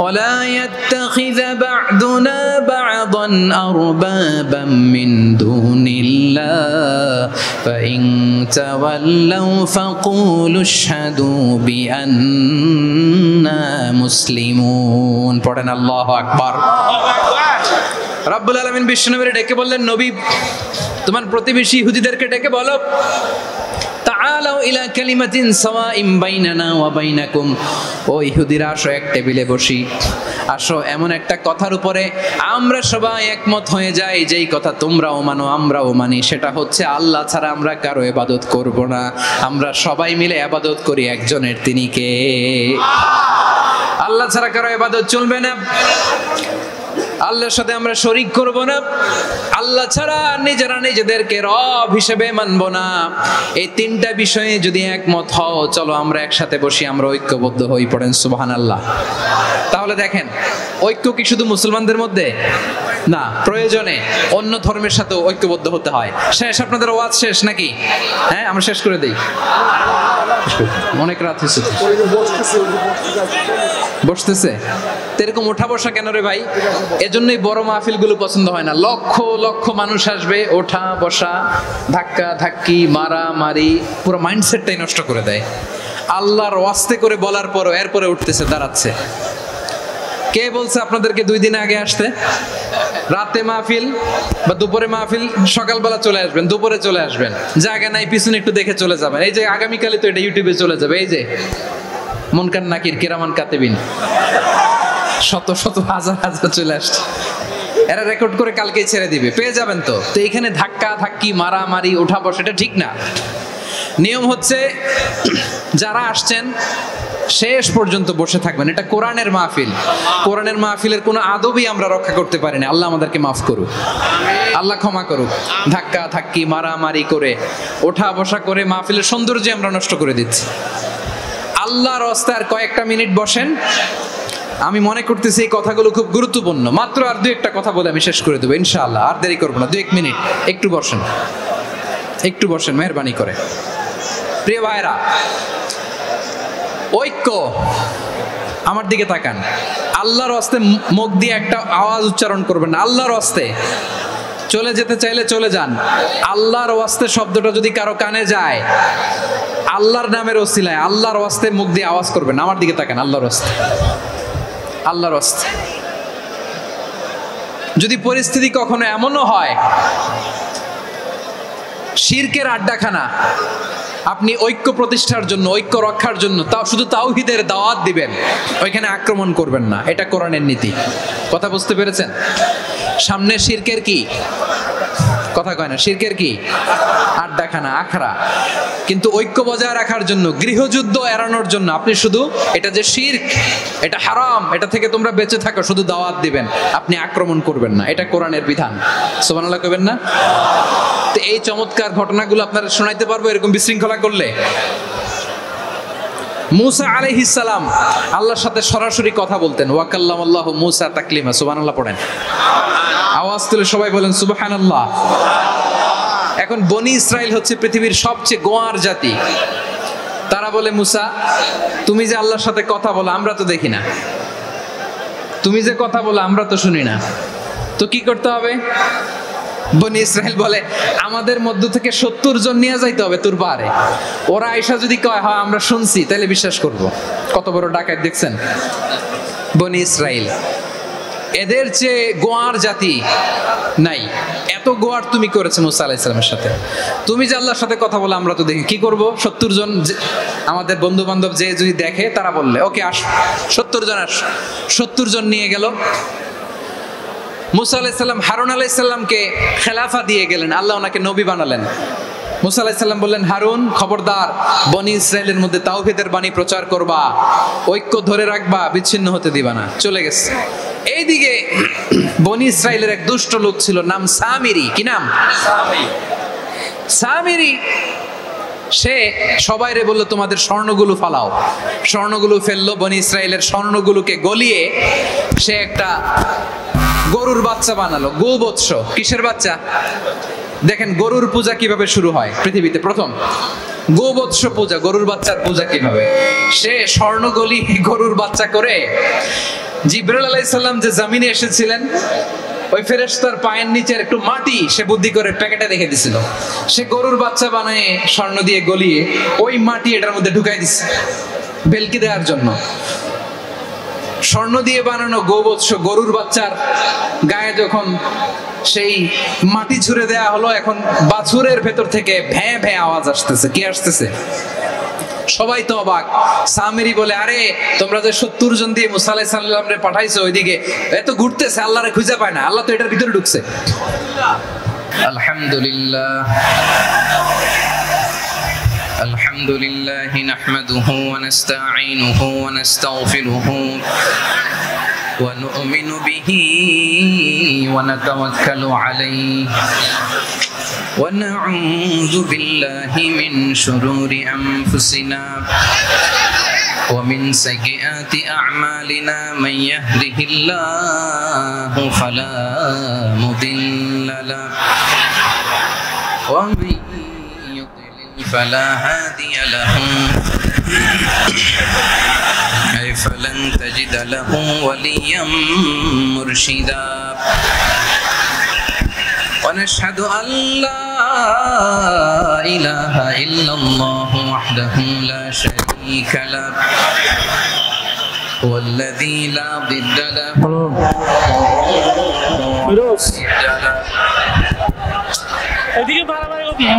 ولا يتخذ بعضنا بعضا أربابا من دون الله فإن تولوا فقولوا اشهدوا بأننا মুসলিমুন। পড়েন আল্লাহু আকবার। রব্বুল আলামিন বিশ্বনবীকে ডেকে বললেন, নবী তোমার প্রতিবেশী ইহুদিদেরকে ডেকে বলো, তাআলাউ ইলা কালিমাতিন সাওয়াইন বাইনানা ওয়া বাইনাকুম, ও ইহুদিরা আসো এক টেবিলে বসি, আসো এমন একটা কথার উপরে আমরা সবাই একমত হয়ে যাই, যেই কথা তোমরাও মানো আমরাও মানি, সেটা হচ্ছে আল্লাহ ছাড়া আমরা কারো ইবাদত করব না, আমরা সবাই মিলে ইবাদত করি একজনের, তিনি কে? আল্লাহ ছাড়া কারো ইবাদত চলবে না, আল্লাহর সাথে আমরা শরীক করব না, আল্লাহ ছাড়া নিজেরা নিজেদেরকে রব হিসেবে মানব না। এই তিনটা বিষয়ে যদি একমত হও, চলো আমরা একসাথে বসি, আমরা ঐক্যবদ্ধ হই। পড়েন সুবহানাল্লাহ। তাহলে দেখেন, ঐক্য কি শুধু মুসলমানদের মধ্যে না, প্রয়োজনে অন্য ধর্মের সাথে ঐক্যবদ্ধ হতে হয়। শেষ, আপনাদের ওয়াজ শেষ নাকি? হ্যাঁ, আমরা শেষ করে দেই, অনেক রাত হয়েছে। বসতেছে এরকম ওঠা বসা কেন রে ভাই? এজন্যই বড় মাহফিল গুলো পছন্দ হয় না। লক্ষ লক্ষ মানুষ আসবে, ওঠা বসা, ধাক্কা ধাক্কি, মারামারি, পুরো মাইন্ডসেটটাই নষ্ট করে দেয়। আল্লাহর ওয়াস্তে করে বলার পরও এরপরে উঠতেছে, দাঁড়াচ্ছে। কে বলছে আপনাদেরকে 2 দিন আগে আসতে? রাতে মাহফিল বা দুপুরে মাহফিল, সকালবেলা চলে আসবেন, দুপুরে চলে আসবেন, জায়গা নাই পিছনে একটু দেখে চলে যাবেন। এই যে আগামীকালে তো এটা ইউটিউবে চলে যাবে, এই যে মুনকার নাকির কিরামান কাতিবিন, শত শত হাজার হাজার চলে আসছে, এরা রেকর্ড করে কালকেই ছেড়ে দিবে, পেয়ে যাবেন। তো এখানে ধাক্কা ধাক্কি, মারামারি, ওঠা বসা, এটা ঠিক না। নিয়ম হচ্ছে যারা আসছেন শেষ পর্যন্ত বসে থাকবেন। এটা কোরআনের মাহফিল, কোরআনের মাহফিলের কোনো আদবই আমরা রক্ষা করতে পারি না। আল্লাহ আমাদেরকে মাফ করুক, আল্লাহ ক্ষমা করুক। ধাক্কা ধাক্কি, মারামারি করে, ওঠা বসা করে মাহফিলের সৌন্দর্য আমরা নষ্ট করে দিচ্ছি। আল্লাহর রাস্তায় আর কয়েকটা মিনিট বসেন। আমি মনে করতেছি এই কথাগুলো খুব গুরুত্বপূর্ণ। মাত্র আর 2-1টা কথা বলে আমি শেষ করে দেবো ইনশাআল্লাহ, আর দেরি করবো না। 2-1 মিনিট একটু বসেন, একটু বসেন মেহরবানি করে। প্রিয় ভাইরা, ঐক্য, আমার দিকে তাকান। আল্লাহর রাস্তে মুখ দিয়ে একটা আওয়াজ উচ্চারণ করবেন না, আল্লাহর রাস্তে। চলে যেতে চাইলে চলে যান। আল্লাহর ওয়াস্তে শব্দটা যদি কারো কানে যায়, আল্লাহর নামের ওসিলায় আল্লাহর ওয়াস্তে মুখ দিয়ে আওয়াজ করবেন। আমার দিকে তাকান, আল্লাহর ওয়াস্তে, আল্লাহর ওয়াস্তে। যদি পরিস্থিতি কখনো এমনও হয় শিরকের আড্ডাখানা, আপনি ঐক্য প্রতিষ্ঠার জন্য, ঐক্য রক্ষার জন্য তাও শুধু তাওহীদের দাওয়াত দিবেন, ওইখানে আক্রমণ করবেন না। এটা কোরআনের নীতি। কথা বুঝতে পেরেছেন? সামনে শিরকের কি কথা কয় না, শিরকের কি আড্ডাখানা, আখড়া। কিন্তু ঐক্য বজায় রাখার জন্য, গৃহযুদ্ধ এড়ানোর জন্য আপনি শুধু এটা যে শিরক, এটা হারাম, এটা থেকে তোমরা বেঁচে থাকো, শুধু দাওয়াত দিবেন, আপনি আক্রমণ করবেন না। এটা কোরআনের বিধান। সুবহানাল্লাহ কইবেন না? তো এই চমৎকার ঘটনাগুলো আপনারা শোনাইতে পারবো এরকম বিশৃঙ্খলা করলে। মুসা আলাইহিস সালাম আল্লাহর সাথে সরাসরি কথা বলতেন। ওয়া কাল্লামাল্লাহু মুসা তাকলিমা। সুবহানাল্লাহ পড়েন, আওয়াজ তুলে সবাই বলেন সুবহানাল্লাহ। এখন বনি ইসরাইল হচ্ছে পৃথিবীর সবচেয়ে গোয়ার জাতি। তারা বলে, মুসা তুমি যে আল্লাহর সাথে কথা বলো আমরা তো দেখি না, তুমি যে কথা বলো আমরা তো শুনি না, তো কি করতে হবে? বনি ইসরাইল বলে, আমাদের মধ্য থেকে 70 জন নিয়ে যাইতে হবে তোর পারে। ওরা আয়েশা যদি কয় হয় আমরা শুনছি, তাহলে বিশ্বাস করব। কত বড় ডাকাত দেখছেন বনি ইসরাইল। এদের চেয়ে গোয়ার জাতি নাই। এত গোয়ার তুমি করেছো মুসা আলাইহিস সালামের সাথে। তুমি যে আল্লাহর সাথে কথা বলে আমরা তো দেখি, কি করব? 70 জন আমাদের বন্ধু বান্ধব যে যদি দেখে, তারা বললে ওকে আস, 70 জন আস। 70 জন নিয়ে গেল। মুসা আলাইহিস সালাম হারুন আলাইহিস সালামকে খেলাফা দিয়ে গেলেন, আল্লাহ ওনাকে নবী বানালেন। মুসা আলাইহিস সালাম বললেন, হারুন খবরদার, বনি ইসরাইলের মধ্যে তাওহীদের বাণী প্রচার করবা, ঐক্য ধরে রাখবা, বিচ্ছিন্ন হতে দিবা না। চলে গেছে। এইদিকে বনি ইসরাইলের এক দুষ্ট লোক ছিল, নাম সামিরি। কি নাম? সামিরি। সে সবাইরে বললো তোমাদের স্বর্ণগুলো ফালাও। স্বর্ণগুলো ফেললো, বনি ইসরাইলের স্বর্ণগুলোকে গলিয়ে সে একটা গরুর বাচ্চা বানালো। গোবৎস। কিসের বাচ্চা? দেখেন গরুর পূজা কিভাবে শুরু হয় পৃথিবীতে প্রথম। গোবৎস পূজা, গরুর বাচ্চার পূজা কিভাবে। সে স্বর্ণগলি গরুর বাচ্চা করে জিবরাইল আলাইহিস সালাম যে জমিনে এসেছিলেন, ওই ফেরেশতার পায়ের নিচের একটু মাটি সে বুদ্ধি করে প্যাকেটে রেখে দিছিল। সে গরুর বাচ্চা বানায় স্বর্ণ দিয়ে গলিয়ে ওই মাটি এটার মধ্যে ঢুকাই দিচ্ছে ভেলকি দেওয়ার জন্য। স্বর্ণ দিয়ে বানানো গোবৎস গরুর বাচ্চার গায়ে যখন সেই মাটি ছুঁড়ে দেয়া হলো, এখন বাছুরের ভেতর থেকে ভ্যাঁ ভ্যাঁ আওয়াজ আসতেছে। কি আসতেছে? সবাই তো অবাক। সামিরি বলে, আরে তোমরা যে 70 জন দিয়ে মুসা আলাইহিস সালাম রে পাঠাইছো ওইদিকে, এত ঘুরতেছে, আল্লাহরে খুঁজে পায় না, আল্লাহ তো এটার ভিতরে ঢুকছে। আলহামদুলিল্লাহ আলহামদুলিল্লাহ নাহমাদুহু ওয়া নাস্তাঈনুহু ওয়া নাস্তাগফিরুহু ওয়া নু'মিনু বিহি ওয়া নাতাওয়াক্কালু আলাইহি ونعوذ بالله من شرور أنفسنا ومن سيئات أعمالنا من يهده الله فلا مضل له ومن يضلل فلا هادي له فلن تجد له وليا مرشدا ونشهد أن لا إله إلا الله وحده لا شريك له والذي لا ضد له এদিকে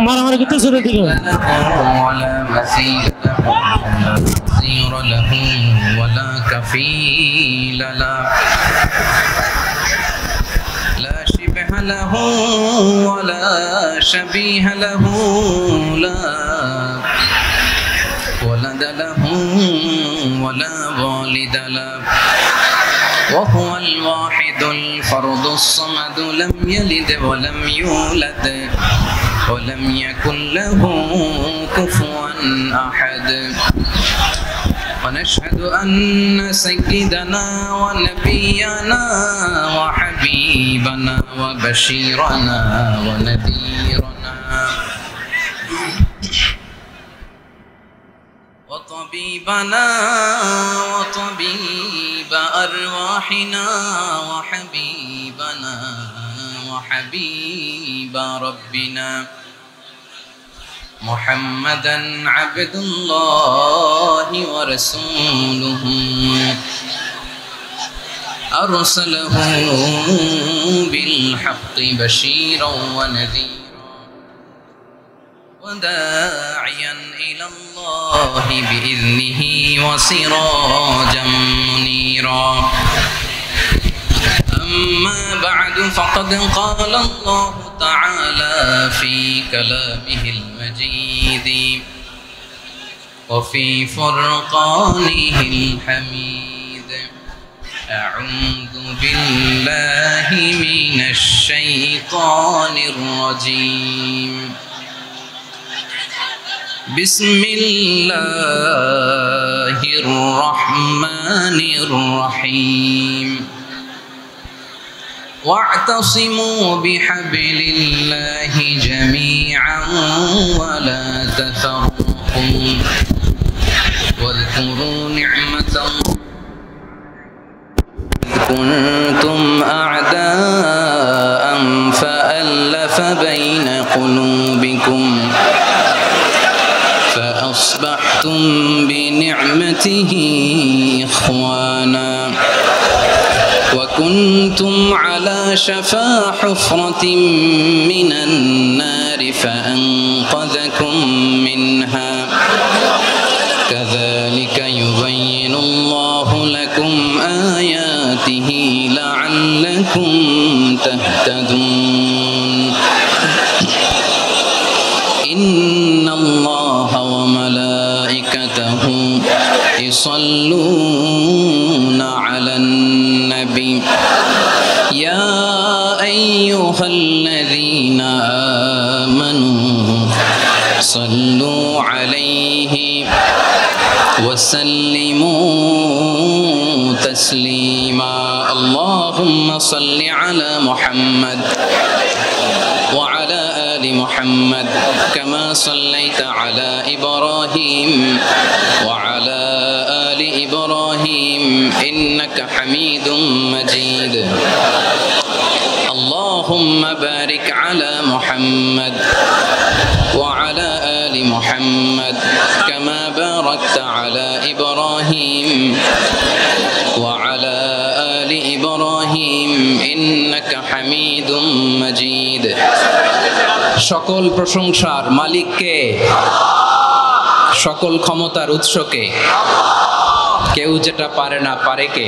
মারামারি করতেছে এদিকে ولا مثيل له ولا نصير له ولا كفيل له لا شبه له ولا شبيه له لا ولد له ولا والد له وهو الواحد الفرد الصمد لم يلد ولم يولد ولم يكن له كفوا أحد ونشهد أن سيدنا ونبينا وحبيبنا وبشيرنا ونذيرنا وطبيبنا وطبيب أرواحنا وحبيبنا وحبيب ربنا محمدا عبد الله ورسوله أرسله بالحق بشيرا ونذيرا وداعيا إلى الله بإذنه وسراجا منيرا أما بعد فقد قال الله تعالى في كلامه المجيد وفي فرقانه الحميد أعوذ بالله من الشيطان الرجيم بسم الله الرحمن الرحيم واعتصموا بحبل الله جميعا ولا تفرقوا واذكروا نعمة الله كنتم أعداء فألف بين قلوبكم فأصبحتم بنعمته إخوانا وكنتم على شفا حفرة من النار فأنقذكم منها كذلك يبين الله لكم آياته لعلكم تهتدون إن الله وملائكته يصلون على النبي يا أيها الذين آمنوا صلوا عليه وسلموا تسليما اللهم صل على محمد وعلى آل محمد كما صليت على إبراهيم وعلى آل آل إبراهيم إنك حميد مجيد اللهم بارك على محمد وعلى آل محمد كما باركت على إبراهيم وعلى آل إبراهيم إنك حميد مجيد সকল প্রশংসার মালিক কে সকল ক্ষমতার উৎস কে কেউ যেটা পারে না পারে কে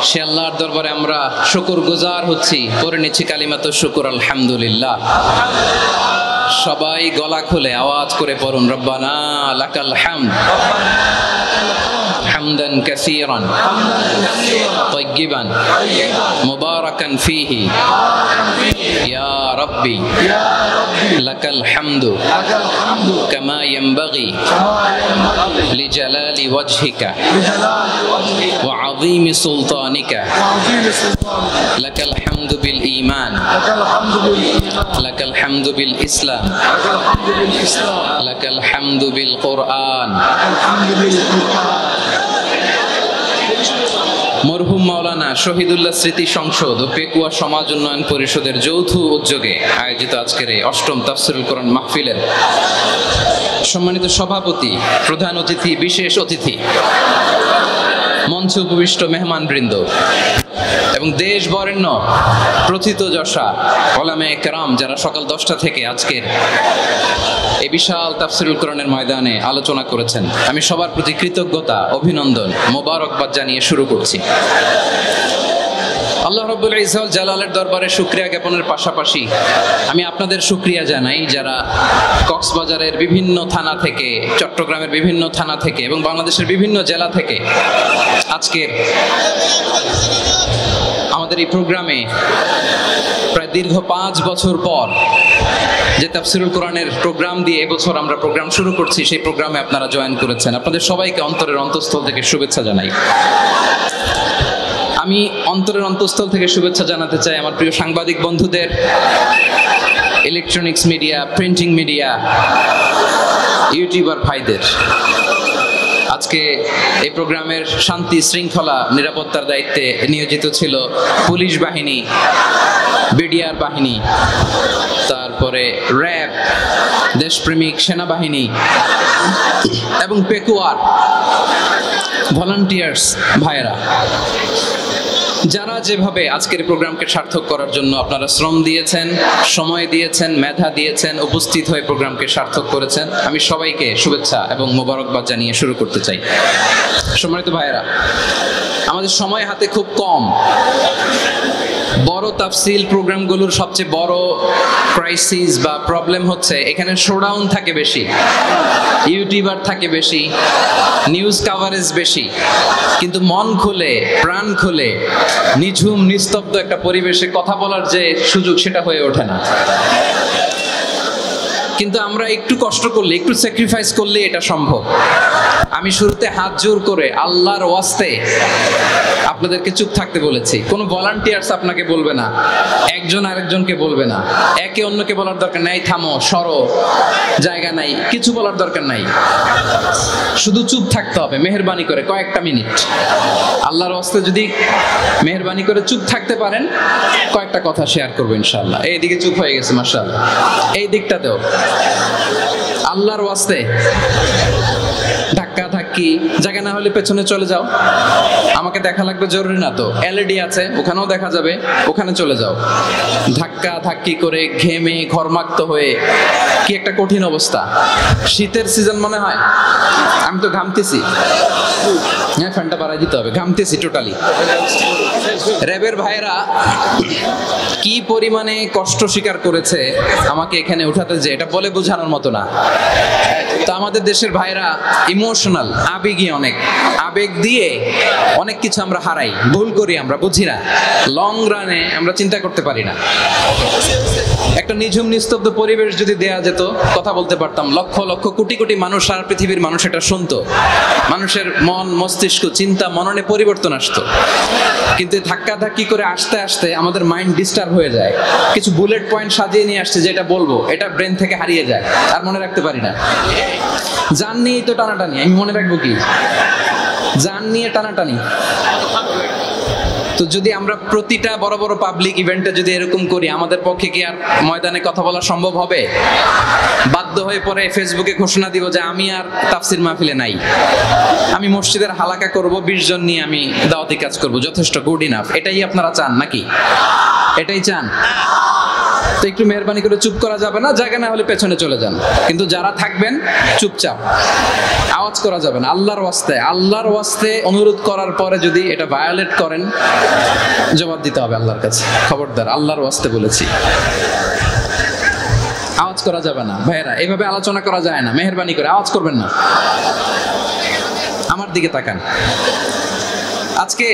সে আল্লাহর দরবারে আমরা শুকরগুজার হচ্ছি পড়ে নিচ্ছি কালিমাতুশ শুকর আলহামদুলিল্লাহ সবাই গলা খুলে আওয়াজ করে পড়ুন রব্বানা লাকাল হামদ حمدا كثيرا طيبا مباركا فيه يا ربي لك الحمد كما ينبغي لجلال وجهك وعظيم سلطانك لك الحمد بالإيمان لك الحمد بالإسلام لك الحمد بالقرآن মরহুম মাওলানা শহীদুল্লাহ স্মৃতি সংসদ ও পেকুয়া সমাজ উন্নয়ন পরিষদের যৌথ উদ্যোগে আয়োজিত আজকের এই অষ্টম তাফসীরুল কোরআন মাহফিলের সম্মানিত সভাপতি, প্রধান অতিথি, বিশেষ অতিথি, মঞ্চে উপবিষ্ট মেহমানবৃন্দ এবং দেশ বরেণ্য প্রথিতযশা উলামায়ে কেরাম যারা সকাল 10টা থেকে আজকের এই বিশাল তাফসীরুল কোরআনের ময়দানে আলোচনা করেছেন, আমি সবার প্রতি কৃতজ্ঞতা, অভিনন্দন, মোবারকবাদ জানিয়ে শুরু করছি। আল্লাহ রাব্বুল ইজ্জত জালালের দরবারে শুকরিয়া জ্ঞাপনের পাশাপাশি আমি আপনাদের শুকরিয়া জানাই যারা কক্সবাজারের বিভিন্ন থানা থেকে, চট্টগ্রামের বিভিন্ন থানা থেকে এবং বাংলাদেশের বিভিন্ন জেলা থেকে আজকের আমাদের এই প্রোগ্রামে প্রায় দীর্ঘ 5 বছর পর যে তাফসীরুল কোরআনের প্রোগ্রাম দিয়ে এবছর আমরা প্রোগ্রাম শুরু করছি, সেই প্রোগ্রামে আপনারা জয়েন করেছেন। আপনাদের সবাইকে অন্তরের অন্তঃস্থল থেকে শুভেচ্ছা জানাই। আমি অন্তরের অন্তঃস্থল থেকে শুভেচ্ছা জানাতে চাই আমার প্রিয় সাংবাদিক বন্ধুদের, electronics media, printing media, YouTuber ভাইদের। আজকে এই প্রোগ্রামের শান্তি শৃঙ্খলা নিরাপত্তার দায়িত্বে নিয়োজিত ছিল পুলিশ বাহিনী, বিডিআর বাহিনী, তারপরে র্যাব, দেশপ্রেমিক সেনাবাহিনী এবং পেকুয়ার ভলান্টিয়ার্স ভাইয়েরা, যারা যেভাবে আজকের প্রোগ্রামকে সার্থক করার জন্য আপনারা শ্রম দিয়েছেন, সময় দিয়েছেন, মেধা দিয়েছেন, উপস্থিত হয়ে প্রোগ্রামকে সার্থক করেছেন, আমি সবাইকে শুভেচ্ছা এবং মোবারকবাদ জানিয়ে শুরু করতে চাই। সম্মানিত ভাইয়েরা, আমাদের সময় হাতে খুব কম। বড় তাফসীল প্রোগ্রামগুলোর সবচেয়ে বড় ক্রাইসিস বা প্রবলেম হচ্ছে এখানে শোডাউন থাকে বেশি, ইউটিউবার থাকে বেশি, নিউজ কাভারেজ বেশি, কিন্তু মন খুলে, প্রাণ খুলে, নিঝুম নিস্তব্ধ একটা পরিবেশে কথা বলার যে সুযোগ, সেটা হয়ে ওঠে না। কিন্তু আমরা একটু কষ্ট করলে, একটু স্যাক্রিফাইস করলে এটা সম্ভব। আমি শুরুতে হাত জোর করে আল্লাহর ওয়াস্তে আপনাদেরকে চুপ থাকতে বলেছি। কোনো ভলান্টিয়ার্স আপনাকে বলবে না, একজন আরেকজনকে বলবে না, একে অন্যকে বলার দরকার নাই, থামো, সরো, জায়গা নাই, কিছু বলার দরকার নাই, শুধু চুপ থাকতে হবে মেহেরবানি করে কয়েকটা মিনিট। আল্লাহর ওয়াস্তে যদি মেহেরবানি করে চুপ থাকতে পারেন, কয়েকটা কথা শেয়ার করবো ইনশাআল্লাহ। এইদিকে চুপ হয়ে গেছে মাশাআল্লাহ, এই দিকটাতেও আল্লাহর ওয়াস্তে ধাক্কা ধাক্কি জায়গা না হলে পেছনে চলে যাও। আমাকে দেখা লাগবে জরুরি না তো, এলইডি আছে, ওখানেও দেখা যাবে, ওখানে চলে যাও। ধাক্কা ধাক্কি করে ঘেমে ঘরমাক্ত হয়ে কি একটা কঠিন অবস্থা। শীতের সিজন মনে হয়, আমি তো ঘামতেছি। হ্যাঁ, ফ্যানটা বাড়াই দিতে হবে, ঘামতেছি টোটালি। র্যাবের ভাইরা কি পরিমাণে কষ্ট স্বীকার করেছে আমাকে এখানে উঠাতে, যে এটা বলে বোঝানোর মতো না। তো আমাদের দেশের ভাইরা ইমোশনাল, আবেগী, অনেক আবেগ দিয়ে অনেক কিছু আমরা হারাই, ভুল করি, আমরা বুঝি না, লং রানে আমরা চিন্তা করতে পারি না। একটা নিঝুম নিস্তব্ধ পরিবেশ যদি দেয়া যেত, কথা বলতে পারতাম, লক্ষ লক্ষ কোটি কোটি মানুষ, সারা পৃথিবীর মানুষ এটা শুনতো, মানুষের মন, মস্তিষ্ক, চিন্তা, মননে পরিবর্তন আসতো। কিন্তু ধাক্কা ধাক্কি করে আসতে আসতে আমাদের মাইন্ড ডিস্টার্ব হয়ে যায়। কিছু বুলেট পয়েন্ট সাজিয়ে নিয়ে আসছে, যেটা বলবো এটা ব্রেন থেকে হারিয়ে যায়, আর মনে রাখতে পারি না। জাননি তো টানাটানি, আমি মনে রাখবো কি? জান নিয়ে টানাটানি। তো যদি আমরা প্রতিটা বড় বড় পাবলিক ইভেন্টে যদি এরকম করি, আমাদের পক্ষে কি আর ময়দানে কথা বলা সম্ভব হবে? বাধ্য হয়ে পরে ফেসবুকে ঘোষণা দিব যে আমি আর তাফসির মাহফিলে নাই, আমি মসজিদের হালাকা করব, 20 জন নিয়ে আমি দাওয়াতি কাজ করব, যথেষ্ট, গুড ইনাফ। এটাই আপনারা চান নাকি? এটাই চান? তো একটু মেহরবানি করে চুপ করা যাবে না, জায়গা না হলে পেছনে চলে যান। কিন্তু যারা থাকবেন চুপচাপ, আওয়াজ করা যাবে না। আল্লাহর ওয়াস্তে অনুরোধ করার পরে যদি এটা ভায়োলেট করেন, জবাব দিতে হবে আল্লাহর কাছে। খবরদার, আল্লাহর ওয়াস্তে বলেছি, আওয়াজ করা যাবে না। ভাইয়েরা, এভাবে আলোচনা করা যায় না, মেহরবানি করে আওয়াজ করবেন না। আমার দিকে তাকান। আজকে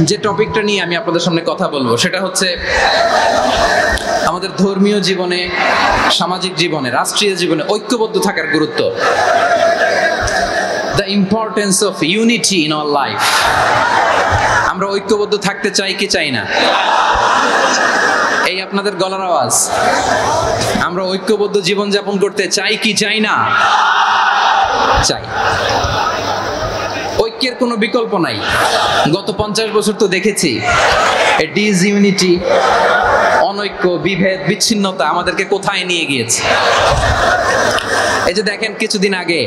যে টপিকটা নিয়ে আমি আপনাদের সামনে কথা বলবো সেটা হচ্ছে আমাদের ধর্মীয় জীবনে, সামাজিক জীবনে, রাষ্ট্রীয় জীবনে ঐক্যবদ্ধ থাকার গুরুত্ব। The importance of unity in our life. আমরা ঐক্যবদ্ধ থাকতে চাই কি চাই না? এই আপনাদের গলার আওয়াজ। আমরা ঐক্যবদ্ধ জীবন যাপন করতে চাই কি চাই না? চাই। ঐক্যের কোনো বিকল্প নাই। গত 50 বছর তো দেখেছি ডিসইউনিটি, অনৈক্য, বিভেদ, বিচ্ছিন্নতা আমাদেরকে কোথায় নিয়ে গিয়েছে। এই যে দেখেন, কিছুদিন আগে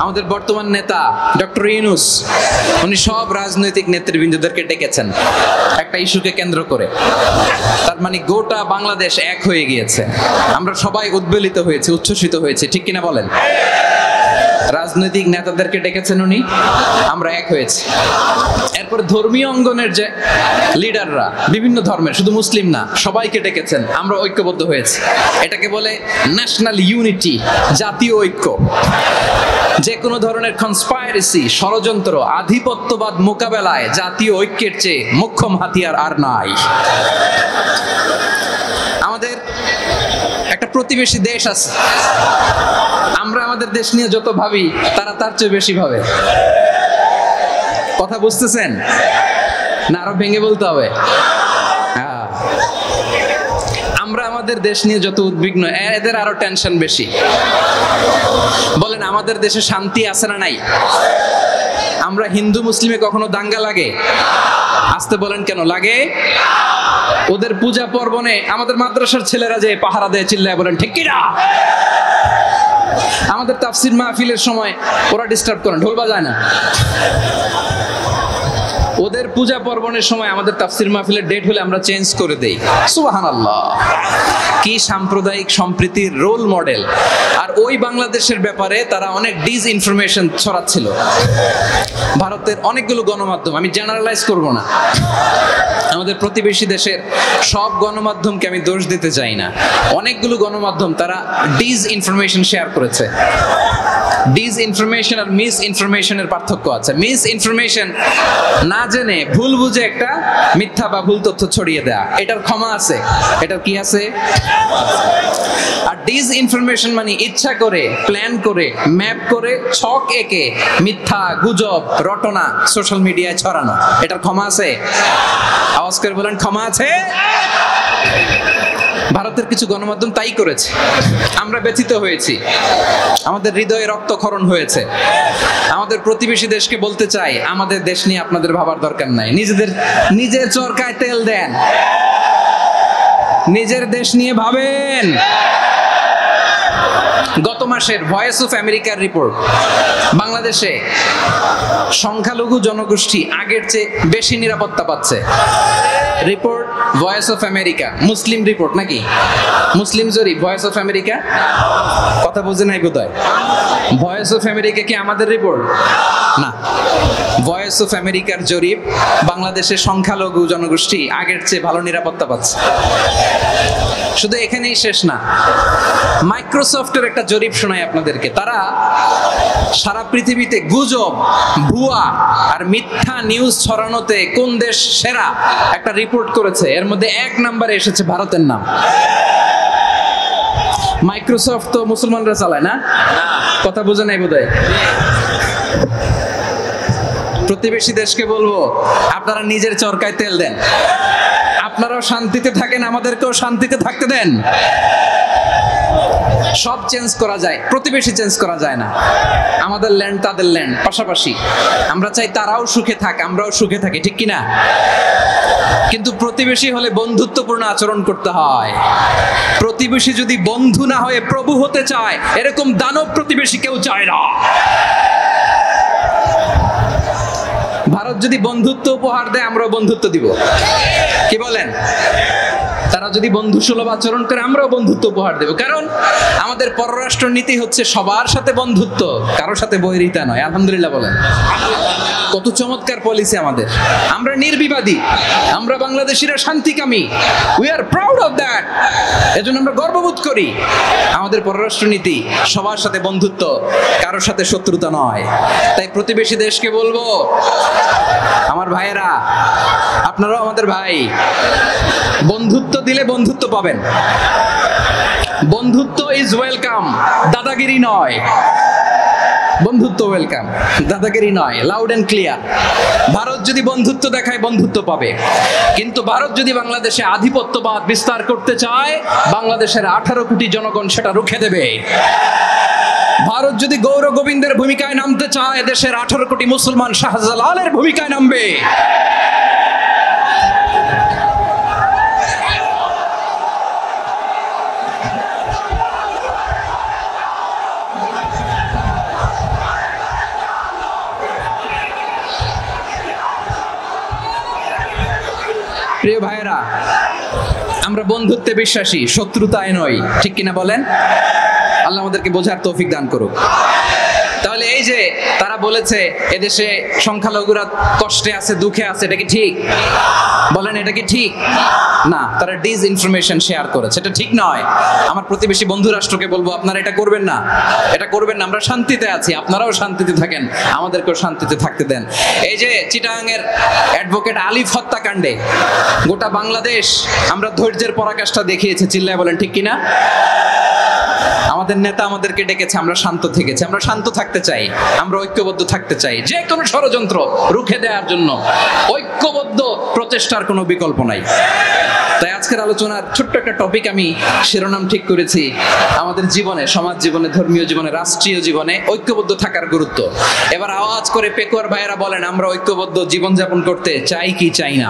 আমাদের বর্তমান নেতা ডক্টর ইউনূস, উনি সব রাজনৈতিক নেতৃবৃন্দদেরকে ডেকেছেন একটা ইস্যুকে কেন্দ্র করে। তার মানে গোটা বাংলাদেশ এক হয়ে গিয়েছে। আমরা সবাই উদ্বেলিত হয়েছি, উচ্ছ্বসিত হয়েছি, ঠিক কিনা বলেন? রাজনৈতিক নেতাদেরকে ডেকেছেন উনি, আমরা এক হয়েছি। এরপর ধর্মীয় অঙ্গনের যে লিডাররা, বিভিন্ন ধর্মের, শুধু মুসলিম না, সবাইকে ডেকেছেন, আমরা ঐক্যবদ্ধ হয়েছি। এটাকে বলে ন্যাশনাল ইউনিটি, জাতীয় ঐক্য। যে কোনো ধরনের কনস্পাইরেসি, ষড়যন্ত্র, আধিপত্যবাদ মোকাবেলায় জাতীয় ঐক্যের চেয়ে মোক্ষম হাতিয়ার আর নাই। আমাদের একটা প্রতিবেশী দেশ আছে, আমরা আমাদের দেশ নিয়ে যত ভাবি তারা তার চেয়ে বেশি ভাবে। কথা বুঝতেছেন না? আরো ভেঙে বলতে হবে। আমরা আমাদের দেশ নিয়ে যত উদ্বিগ্ন, এদের আরো টেনশন বেশি। বলেন, আমাদের দেশে শান্তি আছে না নাই? আমরা হিন্দু মুসলিমে কখনো দাঙ্গা লাগে? আসতে বলেন, কেন লাগে? ওদের পূজা পার্বণে আমাদের মাদ্রাসার ছেলেরা যে পাহারা দেয়, চিল্লায় বলেন ঠিক কিনা? আমাদের তাফসির মাহফিলের সময় ওরা ডিস্টার্ব করেন, ঢোল বাজায় না। ওদের পূজা পার্বণের সময় আমাদের তাফসির মাহফিলের ডেট হলে আমরা চেঞ্জ করে দেই। সুবহানাল্লাহ, কি সাম্প্রদায়িক সম্প্রীতির রোল মডেল। আর ওই বাংলাদেশের ব্যাপারে তারা অনেক ডিসইনফরমেশন ছড়াচ্ছিল। ভারতের অনেকগুলো গণমাধ্যম, আমি জেনারেলাইজ করব না, আমাদের প্রতিবেশী দেশের সব গণমাধ্যমকে আমি দোষ দিতে চাই না, অনেকগুলো গণমাধ্যম তারা ডিসইনফরমেশন শেয়ার করেছে। ডিসইনফরমেশন আর মিস ইনফরমেশনের পার্থক্য আছে। মিস ইনফরমেশন না জেনে ভুল বুঝে একটা মিথ্যা বা ভুল তথ্য ছড়িয়ে দেয়া, এটার ক্ষমা আছে, এটার কি আছে? আর ডিসইনফরমেশন মানে ইচ্ছা করে, প্ল্যান করে, ম্যাপ করে, ছক এঁকে মিথ্যা, গুজব, রটনা সোশ্যাল মিডিয়ায় ছড়ানো, এটার ক্ষমা আছে? আওয়াজ করে বলেন, ক্ষমা আছে? ভারতের কিছু গণমাধ্যম তাই করেছে, আমরা ব্যথিত হয়েছি, আমাদের হৃদয়ে রক্তক্ষরণ হয়েছে। আমাদের প্রতিবেশী দেশকে বলতে চাই, আমাদের দেশ নিয়ে আপনাদের ভাবার দরকার নাই, নিজের চরকায় তেল দেন, নিজের দেশ নিয়ে ভাবেন। গত মাসের ভয়েস অফ আমেরিকার রিপোর্ট, বাংলাদেশে সংখ্যালঘু জনগোষ্ঠী আগের চেয়ে বেশি নিরাপত্তা পাচ্ছে। Report voice of America, Muslim report নাকি? মুসলিম জরিপ, ভয়েস অফ আমেরিকা। কথা বুঝে নাই বোধহয়। ভয়েস অফ আমেরিকা কি আমাদের রিপোর্ট না? ভয়েস অফ আমেরিকার জরিপ, বাংলাদেশের সংখ্যালঘু জনগোষ্ঠী আগের চেয়ে ভালো নিরাপত্তা পাচ্ছে। শুধু এখানেই শেষ না, মাইক্রোসফটের একটা জরিপ শোনাই আপনাদেরকে। তারা সারা পৃথিবীতে গুজব, ভুয়া আর মিথ্যা নিউজ ছড়ানোতে কোন দেশ সেরা একটা রিপোর্ট করেছে। এর মধ্যে 1 নম্বরে এসেছে ভারতের নাম। মাইক্রোসফট তো মুসলমানরা চালায় না? কথা বোঝে নাই বোধহয়। প্রতিবেশী দেশকে বলবো, আপনারা নিজের চরকায় তেল দেন, আপনারাও শান্তিতে থাকেন, আমাদেরকেও শান্তিতে থাকতে দেন। সব চেঞ্জ করা যায়, প্রতিবেশী চেঞ্জ করা যায় না। আমাদের ল্যান্ড তাদের ল্যান্ড পাশাপাশি, আমরা চাই তারাও সুখে থাক, আমরাও সুখে থাকি, ঠিক কিনা? কিন্তু প্রতিবেশী হলে বন্ধুত্বপূর্ণ আচরণ করতে হয়। প্রতিবেশী যদি বন্ধু না হয়ে প্রভু হতে চায়, এরকম দানব প্রতিবেশী কেউ চায় না। ভারত যদি বন্ধুত্ব উপহার দেয়, আমরাও বন্ধুত্ব দিব, কি বলেন? তারা যদি বন্ধু সুলভ আচরণ করে, আমরাও বন্ধুত্ব উপহার দেব। কারণ আমাদের পররাষ্ট্র নীতি হচ্ছে সবার সাথে বন্ধুত্ব, কারোর সাথে বৈরিতা নয়। আলহামদুলিল্লাহ বলেন, কত চমৎকার পলিসি আমাদের। আমরা নির্বিবাদী, আমরা বাংলাদেশিরা শান্তিকামী, we are proud of that. এজন্য আমরা গর্ববোধ করি। আমাদের পররাষ্ট্র নীতি সবার সাথে বন্ধুত্ব, কারোর সাথে শত্রুতা নয়। তাই প্রতিবেশী দেশকে বলবো, আমার ভাইয়েরা, আপনারাও আমাদের ভাই, বন্ধুত্ব দিলে বন্ধুত্ব পাবেন। বন্ধুত্ব ইজ ওয়েলকাম, দাদাগিরি নয়। বন্ধুত্ব ওয়েলকাম, দাদাগিরি নয়। Loud and clear. ভারত যদি বন্ধুত্ব দেখায়, বন্ধুত্ব পাবে। কিন্তু ভারত যদি বাংলাদেশে আধিপত্যবাদ বিস্তার করতে চায়, বাংলাদেশের 18 কোটি জনগণ সেটা রুখে দেবে। ভারত যদি গৌর গোবিন্দের ভূমিকায় নামতে চায়, দেশের 18 কোটি মুসলমান শাহজালালের ভূমিকায় নামবে। প্রিয় ভাইয়েরা, আমরা বন্ধুত্বে বিশ্বাসী, শত্রুতায় নয়, ঠিক কিনা বলেন? আল্লাহ আমাদেরকে বোঝার তৌফিক দান করুক। তাহলে এই যে তারা বলেছে এদেশে সংখ্যালঘুরা কষ্টে আছে, দুঃখে আছে, এটা কি ঠিক? বলেন, এটা কি ঠিক? না, তারা ডিস ইনফরমেশন শেয়ার করেছে, এটা ঠিক নয়। আমার প্রতিবেশী বন্ধু রাষ্ট্রকে বলবো, আপনারা এটা করবেন না, এটা করবেন না। আমরা শান্তিতে আছি, আপনারাও শান্তিতে থাকেন, আমাদেরকেও শান্তিতে থাকতে দেন। এই যে চিটাগাংয়ের অ্যাডভোকেট আলিফ হত্যাকাণ্ডে গোটা বাংলাদেশ আমরা ধৈর্যের পরাকাষ্ঠা দেখিয়েছে, চিল্লায় বলেন ঠিক কিনা? আমাদের নেতা আমাদেরকে ডেকেছে, আমরা শান্ত থেকেছি। আমরা শান্ত থাকতে চাই, আমরা ঐক্যবদ্ধ থাকতে চাই। যে কোনো ষড়যন্ত্র রুখে দেওয়ার জন্য ঐক্যবদ্ধ প্রচেষ্টার কোনো বিকল্প নাই। তাই আজকের আলোচনার ছোট্ট একটা টপিক আমি শিরোনাম ঠিক করেছি, আমাদের জীবনে, সমাজ জীবনে, ধর্মীয় জীবনে, রাষ্ট্রীয় জীবনে ঐক্যবদ্ধ থাকার গুরুত্ব। এবার আওয়াজ করে পেকুয়ার ভাইয়েরা বলেন, আমরা ঐক্যবদ্ধ জীবনযাপন করতে চাই কি চাই না?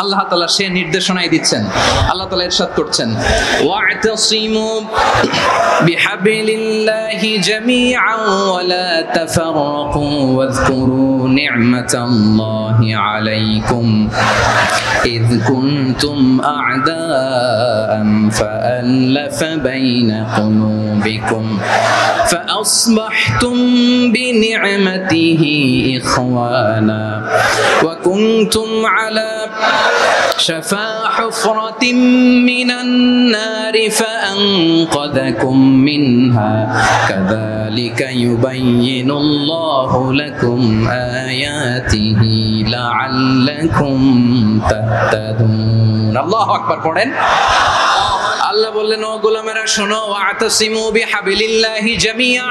আল্লাহ তাআলা সে নির্দেশনাই দিচ্ছেন। আল্লাহ তাআলা ইরশাদ করছেন, ওয়া'তাসিমু বিহাবলিল্লাহি জামিআন ওয়া লা তাফাররাকু ওয়াযকুরু নি'মাতাল্লাহি আলাইকুম ইয কুনতুম আ'দাআন ফাআল্লাফা বাইনা কুলুবিকুম فأصبحتم بنعمته إخوانا وكنتم على شفا حفرة من النار فأنقذكم منها كذلك يبين الله لكم آياته لعلكم تهتدون الله أكبر পড়েন আল্লাহ বললেন, ও গোলামেরা শোনো, ওয়াতাসিমু বিহাবিলিল্লাহি জামিআ,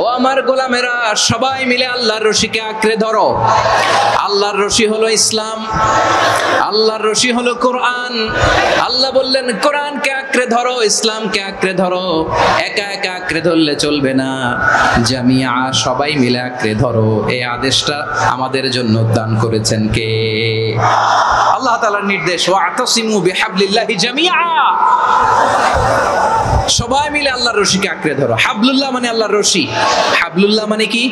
ও আমার গোলামেরা সবাই মিলে আল্লাহর রশিকে আঁকড়ে ধরো। আল্লাহর রশি হলো ইসলাম, আল্লাহর রশি হলো কোরআন। আল্লাহ বললেন কোরআনকে আঁকড়ে ধরো, ইসলামকে আঁকড়ে ধরো। একা একা আঁকড়ে ধরলে চলবে না, জামিআ সবাই মিলে আঁকড়ে ধরো। এই আদেশটা আমাদের জন্য দান করেছেন কে? আল্লাহ তাআলার নির্দেশ, ওয়াতাসিমু বিহাবলিল্লাহি জামিআ, সবাই মিলে আল্লাহর রশিকে আঁকড়ে ধরো। হাবলুল্লাহ মানে আল্লাহর রশি। হাবলুল্লাহ মানে কি?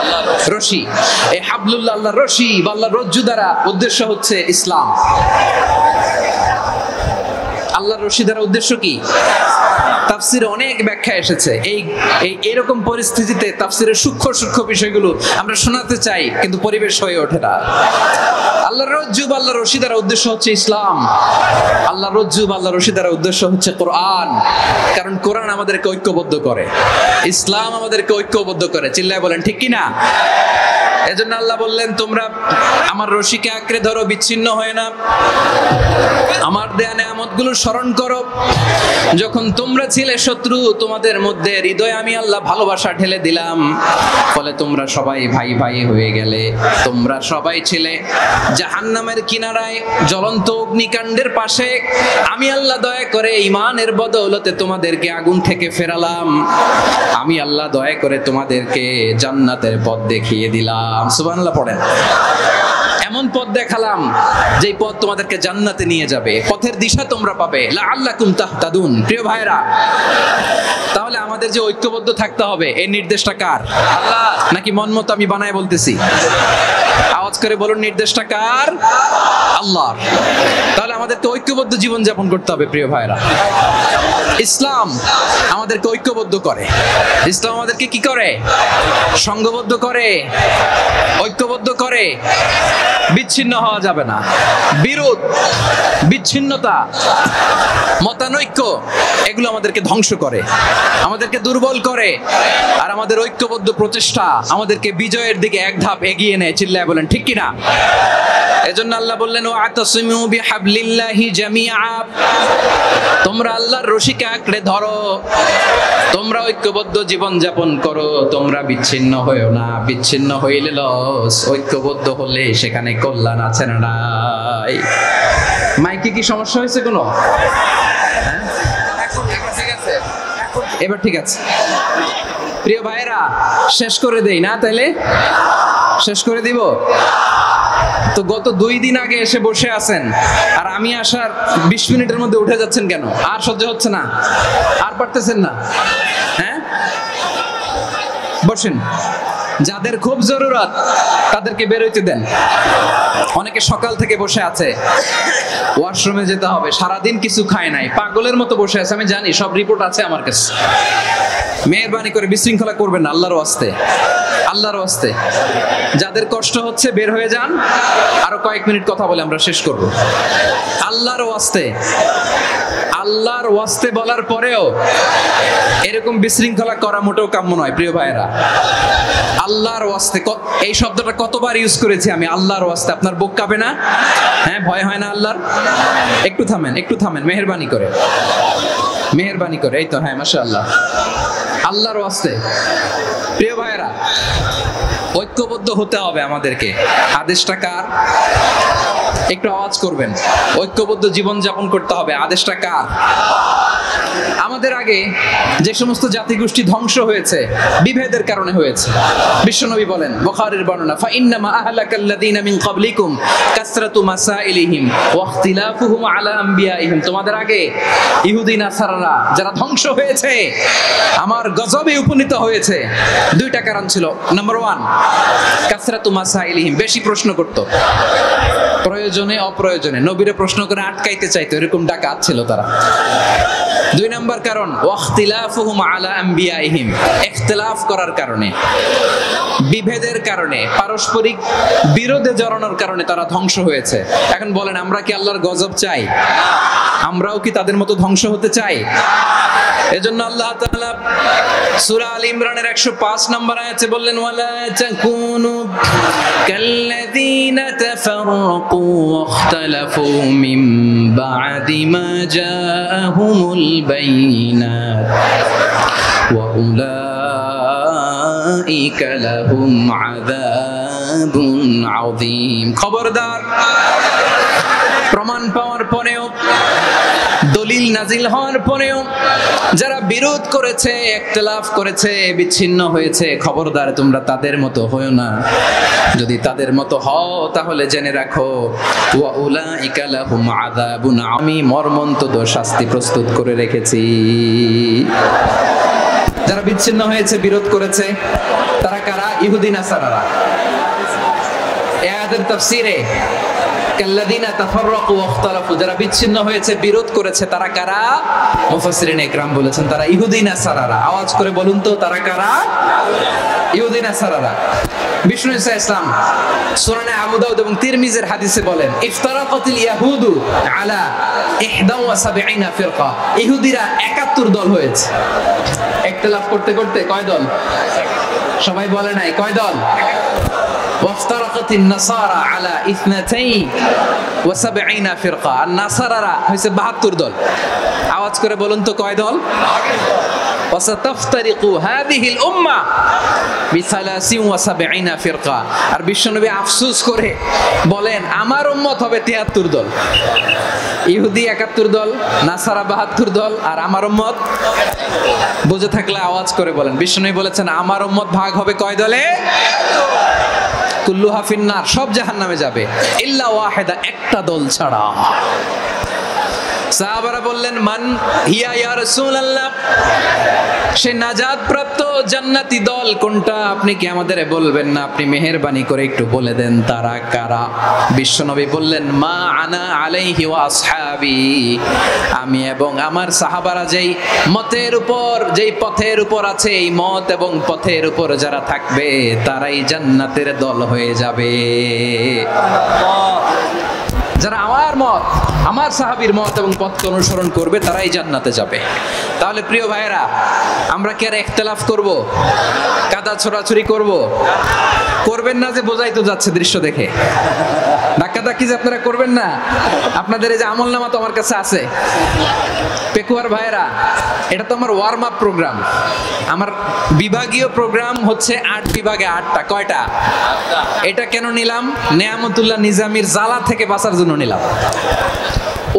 আল্লাহর রশি। এই হাবলুল্লাহ আল্লাহর রশি বা আল্লাহর রজ্জু দ্বারা উদ্দেশ্য হচ্ছে ইসলাম। আল্লাহর রশি দ্বারা উদ্দেশ্য কি? তাফসিরে অনেক ব্যাখ্যা এসেছে। এইরকম পরিস্থিতিতে তাফসিরের সূক্ষ্ম সূক্ষ্ম বিষয়গুলো আমরা শোনাতে চাই, কিন্তু পরিবেশ হয়ে ওঠে না। আল্লাহর রজ্জু বা আল্লাহর রশি দ্বারা উদ্দেশ্য হচ্ছে ইসলাম। আল্লাহর রজ্জু বা আল্লাহর রশি দ্বারা উদ্দেশ্য হচ্ছে কোরআন। কারণ কোরআন আমাদেরকে ঐক্যবদ্ধ করে, ইসলাম আমাদেরকে ঐক্যবদ্ধ করে। চিল্লায় বলেন ঠিক কিনা? এজন্য আল্লাহ বললেন, তোমরা আমার রশিকে আঁকড়ে ধরো, বিচ্ছিন্ন হয় না। আমার দেয়া নেয়ামত পথগুলো স্মরণ করো। যখন তোমরা ছিলে শত্রু, তোমাদের মধ্যে হৃদয়ে আমি আল্লাহ ভালোবাসা ঢেলে দিলাম, ফলে তোমরা সবাই ভাই ভাই হয়ে গেলে। তোমরা সবাই ছিলে জাহান্নামের কিনারায় জ্বলন্ত অগ্নিকাণ্ডের পাশে, আমি আল্লাহ দয়া করে ঈমানের বদৌলতে তোমাদেরকে আগুন থেকে ফেরালাম। আমি আল্লাহ দয়া করে তোমাদেরকে জান্নাতের পথ দেখিয়ে দিলাম। সুবহানাল্লাহ পড়েন। এমন পথ দেখালাম যেই পথ তোমাদেরকে জান্নাতে নিয়ে যাবে, পথের দিশা তোমরা পাবে। লাআল্লাকুম তাহতাদুন। প্রিয় ভাইরা, তাহলে আমাদের যে ঐক্যবদ্ধ থাকতে হবে, এই নির্দেশটা কার? আল্লাহ। নাকি মন মতো আমি বানায় বলতেছি? আওয়াজ করে বলুন, নির্দেশটা কার? আল্লাহর। তাহলে আমাদেরকে ঐক্যবদ্ধ জীবন যাপন করতে হবে। প্রিয় ভাইরা, ইসলাম আমাদেরকে ঐক্যবদ্ধ করে। ইসলাম আমাদেরকে কি করে? সংঘবদ্ধ করে, ঐক্যবদ্ধ করে। বিচ্ছিন্ন হওয়া যাবে না। বিরোধ, বিচ্ছিন্নতা, মতানৈক্য, এগুলো আমাদেরকে ধ্বংস করে, আমাদেরকে দুর্বল করে। আর আমাদের ঐক্যবদ্ধ প্রচেষ্টা আমাদেরকে বিজয়ের দিকে এক ধাপ এগিয়ে নেয়। চিল্লায় বলেন ঠিক কিনা? এজন্য আল্লাহ বললেন, ওয়াতাসিমু বিহাবলিল্লাহি জামিআ। তোমরা আল্লাহর রশিকে আঁকড়ে ধরো, তোমরা ঐক্যবদ্ধ জীবন যাপন করো, তোমরা বিচ্ছিন্ন হয়েও না। বিচ্ছিন্ন হইলে লস, ঐক্যবদ্ধ হলে সেখানে কল্যাণ আছে না নাই? মাইকে কি সমস্যা হয়েছে কোনো? ঠিক আছে, এবার ঠিক আছে। প্রিয় ভাইরা, শেষ করে দেই না? তাইলে শেষ করে দিব তো। গত 2 দিন আগে এসে বসে আছেন, আর আমি আসার 20 মিনিটের মধ্যে উঠে যাচ্ছেন কেন? আর সহ্য হচ্ছে না? আর পারতেছেন না? হ্যাঁ, বসেন। যাদের খুব জরুরত তাদেরকে বের হইতে দেন। অনেকে সকাল থেকে বসে আছে, ওয়াশরুমে যেতে হবে, সারাদিন কিছু খায় নাই, পাগলের মতো বসে আছে। আমি জানি, সব রিপোর্ট আছে আমার কাছে। মেহেরবানি করে বিশৃঙ্খলা করবেন না, আল্লাহর ওয়াস্তে, আল্লাহর ওয়াস্তে। যাদের কষ্ট হচ্ছে বের হয়ে যান। আরো কয়েক মিনিট কথা বলে আমরা শেষ করব। আল্লাহর ওয়াস্তে, আল্লাহর ওয়াস্তে বলার পরেও এরকম বিশৃঙ্খলা করা মোটেও কাম্য নয়। প্রিয় ভাইরা, আল্লাহর ওয়াস্তে, এই শব্দটা কতবার ইউজ করেছি আমি, আল্লাহর ওয়াস্তে। আপনার বুক কাঁপে না? হ্যাঁ, ভয় হয় না আল্লাহর? একটু থামেন, একটু থামেন, মেহেরবানি করে, মেহেরবানি করে। এই তো, হ্যাঁ, মাশাআল্লাহ। আল্লাহর ওয়াস্তে। প্রিয় ভাইরা, ঐক্যবদ্ধ হতে হবে আমাদেরকে। আদেশটা কার? একটু আওয়াজ করবেন। ঐক্যবদ্ধ জীবন যাপন করতে হবে। আদেশটা কার? আমাদের আগে যে সমস্ত জাতিগোষ্ঠী ধ্বংস হয়েছে, বিভেদের কারণে হয়েছে। বিশ্বনবী বলেন, বুখারীর বর্ণনা, ফাইন্নামা আহলাকাল্লাযীনা মিন ক্বাবলিকুম কাসরাতু মাসাইলিহিম ওয়া ইখতিলাফুহুম আলা আমবিয়াইহিম। তোমাদের আগে ইহুদি নাসারারা যারা ধ্বংস হয়েছে, আমার গজবে উপনীত হয়েছে, 2টা কারণ ছিল। নাম্বার 1, কাসরাতু মাসাইলিহিম, বেশি প্রশ্ন করত, প্রয়োজনে অপ্রয়োজনে নবীরে প্রশ্ন করে আটকাইতে চাইতো, এরকম ডাকাত ছিল তারা। 2 নাম্বার কারণ, ওয়াখতিলাফুহুম আলা আমবিয়াইহিম, ইখতিলাফ করার কারণে, বিভেদের কারণে, পারস্পরিক বিরোধে জড়ানোর কারণে তারা ধ্বংস হয়েছে। এখন বলেন, আমরা কি আল্লাহর গজব চাই? আমরাও কি তাদের মতো ধ্বংস হতে চাই? এজন্য আল্লাহ তাআলা সূরা আল ইমরানের 105 নম্বর আয়াতে বললেন, ওয়ালা তাকুনু কাল্লাযীনা তাফাররাকু ওয়াখতালাফু মিন বা'দি মা জাআহুমুল বাইয়িনাত ওয়া উলাইকা লাহুম আযাবুন আযীম। খবরদার, প্রমাণ পাওয়ার পরেও, দলিল নাজিল হওয়ার পরেও যারা বিরোধ করেছে, ইখতিলাফ করেছে, বিচ্ছিন্ন হয়েছে, খবরদার তোমরা তাদের মতো হয়ো না। যদি তাদের মতো হও তাহলে জেনে রাখো, ওয়া উলাইকা লাহুম আযাবুন, আমি মর্মন্তুদ শাস্তি প্রস্তুত করে রেখেছি। যারা বিচ্ছিন্ন হয়েছে, বিরোধ করেছে, তারা কারা? ইহুদি নাসারারা। এই আয়াতের তাফসীরে কাল্লাযীনা তাফাররাকু ওয়াখতালাফু, যারা বিচ্ছিন্ন হয়েছে, বিরোধ করেছে, তারা কারা? মুফাসসিরিন ইকরাম বলেছেন তারা ইহুদি নাসারারা। আওয়াজ করে বলুন তো, তারা কারা? ইহুদি নাসারারা। বিষ্ণু ঈসা ইসলাম সুনানে আবু দাউদ এবং তিরমিজির হাদিসে বলেন, ইফতারাকাতিল ইয়াহুদু আলা 71 ফিরকা, ইহুদিরা 71 দল হয়েছে। ইখতিলাফ করতে করতে কয় দল? সবাই বলে নাই, কয় দল? ওয়াফতারাকাতিন নাসারা আলা 72 ফিরকা। আর নাসারারা হইছে 72 দল। আওয়াজ করে বলুন তো কয় দল? ওয়াসাতাফতারিকু হাদিহিল উম্মাহ বি73 ফিরকা। আর বিশ্বনবী আফসোস করে বলেন আমার উম্মত হবে 73 দল। ইহুদি 71 দল, নাসারা 72 দল, আর আমার উম্মত বুঝে থাকলে আওয়াজ করে বলেন। বিশ্বনবী বলেছেন আমার উম্মত ভাগ হবে কয় দলে? কুল্লুহা ফিন্নার, সব জাহান্নামে যাবে, ইল্লা ওয়াহিদা, একটা দল ছাড়া। সাহাবারা বললেন মান হিয়া ইয়া রাসূলুল্লাহ, সে নাজাত প্রাপ্ত জান্নাতি দল কোনটা? আপনি কি আমাদের বলবেন না? আপনি মেহেরবানি করে একটু বলে দেন তারা কারা। বিশ্বনবী বললেন মা আনা আলাইহি ওয়া আসহাবি, আমি এবং আমার সাহাবারা যেই মতের উপর, যেই পথের উপর আছে, এই মত এবং পথের উপর যারা থাকবে তারাই জান্নাতের দল হয়ে যাবে। যারা আমার মত, আমার সাহাবীর মত এবং পথকে অনুসরণ করবে তারাই জান্নাতে যাবে। তাহলে প্রিয় ভাইয়েরা, আমরা কি আর ইখতিলাফ করব? কাদা ছোড়াছুরি করব? করবেন না যে বোঝাই তো যাচ্ছে দৃশ্য দেখে। ধাক্কাধাক্কি যে আপনারা করবেন না। আপনাদের এই যে আমলনামা তো আমার কাছে আছে। পেকুয়ার ভাইয়েরা, এটা তো আমার ওয়ার্ম আপ প্রোগ্রাম। আমার বিভাগীয় প্রোগ্রাম হচ্ছে 8 বিভাগে 8টা। কয়টা? এটা কেন নিলাম? নেয়ামতুল্লাহ নিজামীর জ্বালা থেকে বাঁচার জন্য নিলাম।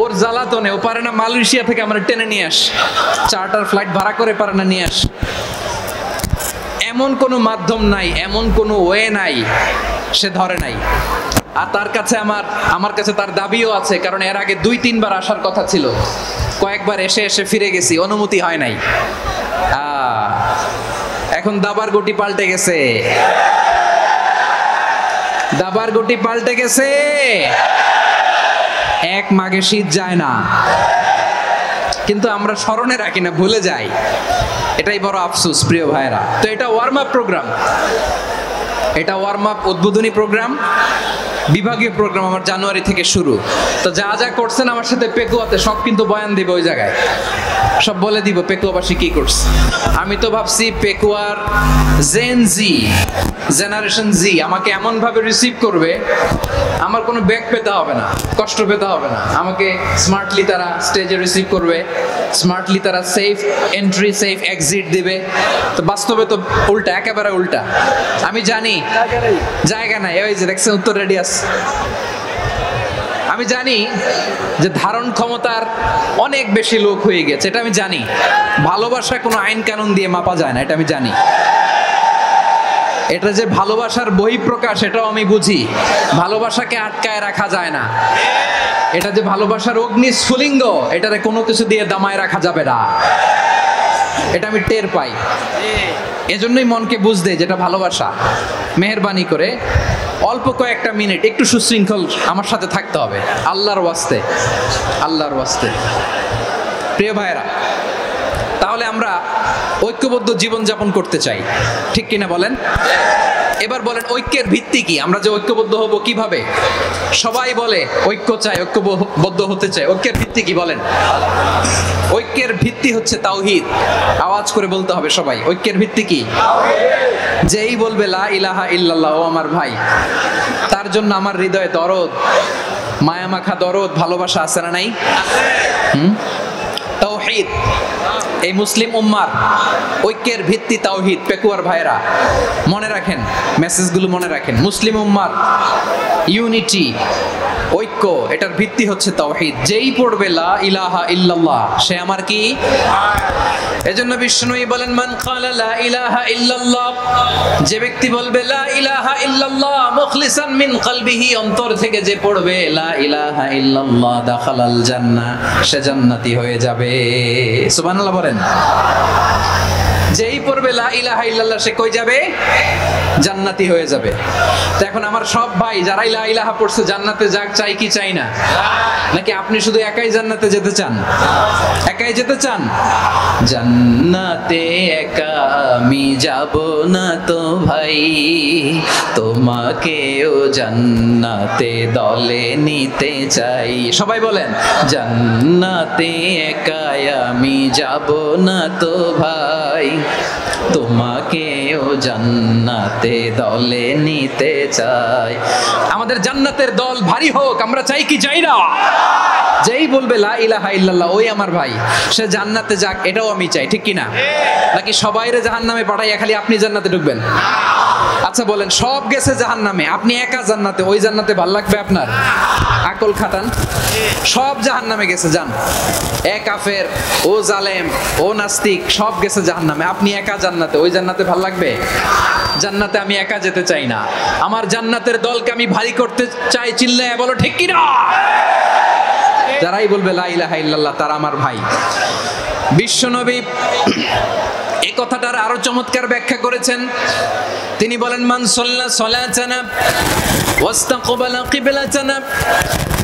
ওর জ্বালাতনে ও পারে না মালয়েশিয়া থেকে আমরা টেনে নিয়ে আস, চার্টার ফ্লাইট ভাড়া করে পারে না নিয়ে আস। এমন কোনো মাধ্যম নাই, এমন কোনো ওয়ে নাই সে ধরে নাই। আর তার কাছে আমার কাছে তার দাবিও আছে, কারণ এর আগে 2-3 বার আসার কথা ছিল। কয়েকবার এসে এসে ফিরে গেছি, অনুমতি হয় নাই। এখন দাবার গটি পাল্টে গেছে, দাবার গটি পাল্টে গেছে। এক মাঘে শীত যায় না, কিন্তু আমরা স্মরণে রাখি না, ভুলে যাই। এটাই বড় আফসোস প্রিয় ভাইরা। তো এটা ওয়ার্ম আপ প্রোগ্রাম, এটা ওয়ার্ম আপ উদ্বোধনী প্রোগ্রাম, বিভাগীয় প্রোগ্রাম আমার জানুয়ারি থেকে শুরু। তো যা যা করছেন আমার সাথে পেকুয়াতে সব কিন্তু বয়ান দিব ওই জায়গায়, সব বলে দিব পেকুয়াবাসী কি করছে। আমি তো ভাবছি পেকুয়ার জেন জি, জেনারেশন জি আমাকে এমন ভাবে রিসিভ করবে, আমার কোনো ব্যাক পেতে হবে না, কষ্ট পেতে হবে না। আমাকে স্মার্টলি তারা স্টেজে রিসিভ করবে, স্মার্টলি তারা সেফ এন্ট্রি সেফ এক্সিট দিবে। তো বাস্তবে তো উল্টা, একেবারে উল্টা। আমি জানি জায়গা নাই, ওই যে দেখছেন উত্তর রেডি আছে। আমি জানি যে ধারণ ক্ষমতার অনেক বেশি লোক হয়ে গেছে, এটা আমি জানি। ভালোবাসা কোনো আইন কানুন দিয়ে মাপা যায় না, এটা আমি জানি। এটা যে ভালোবাসার বহিঃপ্রকাশ এটাও আমি বুঝি। ভালোবাসাকে আটকায় রাখা যায় না। এটা যে ভালোবাসার অগ্নি স্ফুলিঙ্গ, এটারে কোনো কিছু দিয়ে দামায় রাখা যাবে না, এটা আমি টের পাই। এজন্যই মনকে বুঝতে যেটা ভালোবাসা। মেহেরবানি করে অল্প কয়েকটা মিনিট একটু সুশৃঙ্খল আমার সাথে থাকতে হবে, আল্লাহর ওয়াস্তে, আল্লাহর ওয়াস্তে। প্রিয় ভাইরা, তাহলে আমরা ঐক্যবদ্ধ জীবনযাপন করতে চাই, ঠিক কিনা বলেন? এবার বলেন ঐক্যের ভিত্তি কি? আমরা যে ঐক্যবদ্ধ হব কিভাবে? সবাই বলে ঐক্য চাই, ঐক্যবদ্ধ হতে চাই। ঐক্যের ভিত্তি কি বলেন? ঐক্যের ভিত্তি হচ্ছে তাওহীদ। আওয়াজ করে বলতে হবে সবাই, ঐক্যের ভিত্তি কি? যেই বলবে লা ইলাহা ইল্লাল্লাহ, ও আমার ভাই, তার জন্য আমার হৃদয়ে দরদ, মায়ামাখা দরদ, ভালোবাসা আছে না নাই? তাওহীদ। এই মুসলিম উম্মার ঐক্যের ভিত্তি তাওহীদ। পেকুয়ার ভাইরা মনে রাখেন, মেসেজগুলো মনে রাখেন। মুসলিম উম্মার ইউনিটি, ঐক্য, এটার ভিত্তি হচ্ছে তাওহীদ। যেই পড়বে লা ইলাহা ইল্লাল্লাহ সে আমার কি? এজন্য বিষ্ণুই বলেন মান ক্বালা লা ইলাহা ইল্লাল্লাহ, যে ব্যক্তি বলবে লা ইলাহা ইল্লাল্লাহ মুখলিসান মিন কলবিহি, অন্তর থেকে যে পড়বে লা ইলাহা ইল্লাল্লাহ, দাখালাল জান্নাহ, সে জান্নাতি হয়ে যাবে। সুবহানাল্লাহ বলেন। যেই পড়বে লা ইলাহা ইল্লাল্লাহ সে কই যাবে? জান্নাতি হয়ে যাবে। তো এখন আমার সব ভাই যারাই লা ইলাহা পড়ছে জান্নাতে যাক, চাই কি চাই না? নাকি আপনি শুধু একাই জান্নাতে যেতে চান? একাই যেতে চান? জান্নাতে একা আমি যাব না তো ভাই, তোমাকেও জান্নাতে দলে নিতে চাই। সবাই বলেন জান্নাতে একা আমি যাব না তো ভাই, তোমাকেও জান্নাতে দলে নিতে চাই। আমাদের জান্নাতের দল ভারী হোক, আমরা চাই কি চাই না? যেই বলবে লা ইলাহা ইল্লাল্লাহ ওই আমার ভাই, সে জান্নাতে যাক, এটাও আমি চাই, ঠিক কি না? নাকি সবাইরে জাহান্নামে পাঠাইয়া খালি আপনি জান্নাতে ঢুকবেন? আচ্ছা বলেন, সব গেছে জাহান্নামে, আপনি একা জান্নাতে, ওই জান্নাতে ভাল লাগবে আপনার? আকল খাটান। সব জাহান্নামে গেছে, যান। এ কাফের, ও জালেম, ও নাস্তিক, সব গেছে জাহান্নামে, আপনি একা জান্নাতে, ওই জান্নাতে ভাল লাগবে? জান্নাতে আমি একা যেতে চাই না, আমার জান্নাতের দলকে আমি ভারী করতে চাই। চিল্লায় বলো ঠিক কি না? যারাই বলবে লা ইলাহা ইল্লাল্লাহ তারা আমার ভাই। বিশ্বনবী এই কথাটার আরো চমৎকার ব্যাখ্যা করেছেন। তিনি বলেন, মান সাল্লা সালাতানা ওয়াস্তাকবালা কিবলাতানা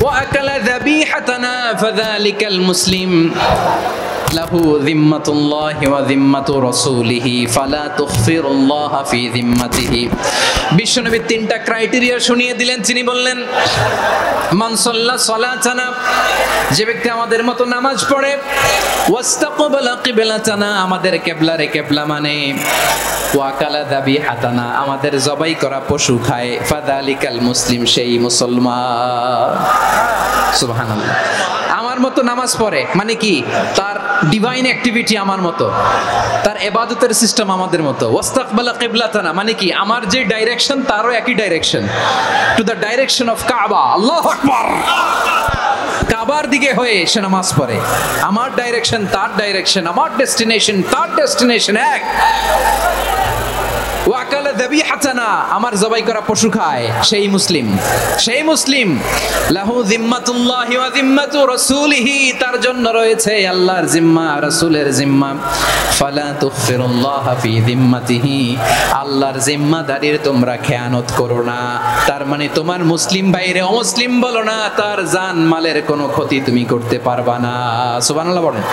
ওয়া আকালা যাবিহাতানা ফাযালিকাল মুসলিম লাহু যিম্মাতুল্লাহি ওয়া যিম্মাতু রাসূলিহি ফালা তুখফিরুল্লাহ ফি যিম্মাতিহি। বিশ্বনবী তিনটা ক্রাইটেরিয়া শুনিয়ে দিলেন। তিনি বললেন, মান সাল্লা সালাতানা, যে ব্যক্তি আমাদের মতো নামাজ পড়ে, ওয়াস্তাকবালা কিবলাতানা, আমাদের কিবলারে কিবলা মানে, ওয়া আকালা যাবিহাতানা, আমাদের জবাই করা পশু খায়, ফাযালিকাল মুসলিম, সেই মুসলমান। সুবহানাল্লাহ। আমার মতো নামাজ পড়ে মানে কি? তার ডিভাইন অ্যাক্টিভিটি আমার মতো, তার ইবাদতের সিস্টেম আমাদের মতো। ওয়াস্তাকবালা কিবলাতানা মানে কি? আমার যে ডাইরেকশন তারও একই direction, to the direction of কাবা। আল্লাহু আকবার। কাবার দিকে হয়ে সে নামাজ পড়ে, আমার ডাইরেকশন তার ডাইরেকশন, আমার ডেস্টিনেশন তার ডেস্টিনেশন এক। ওয়াকালা যাবিহাতানা, আমার জবাই করা পশু খায়, সেই মুসলিম, সেই মুসলিম। লাহু যিম্মাতুল্লাহি ওয়া যিম্মাতু রাসূলিহি, তার জন্য রয়েছে আল্লাহর জিম্মা, রাসূলের জিম্মা। ফালা তুখফিরুল্লাহ ফি যিম্মাতিহি, আল্লাহর জিম্মাদারির তোমরা খেয়ানত করো না। তার মানে তোমার মুসলিম ভাইরে অমুসলিম বলো না, তার জান মালের কোনো ক্ষতি তুমি করতে পারবা না। সুবহানাল্লাহ বলেন।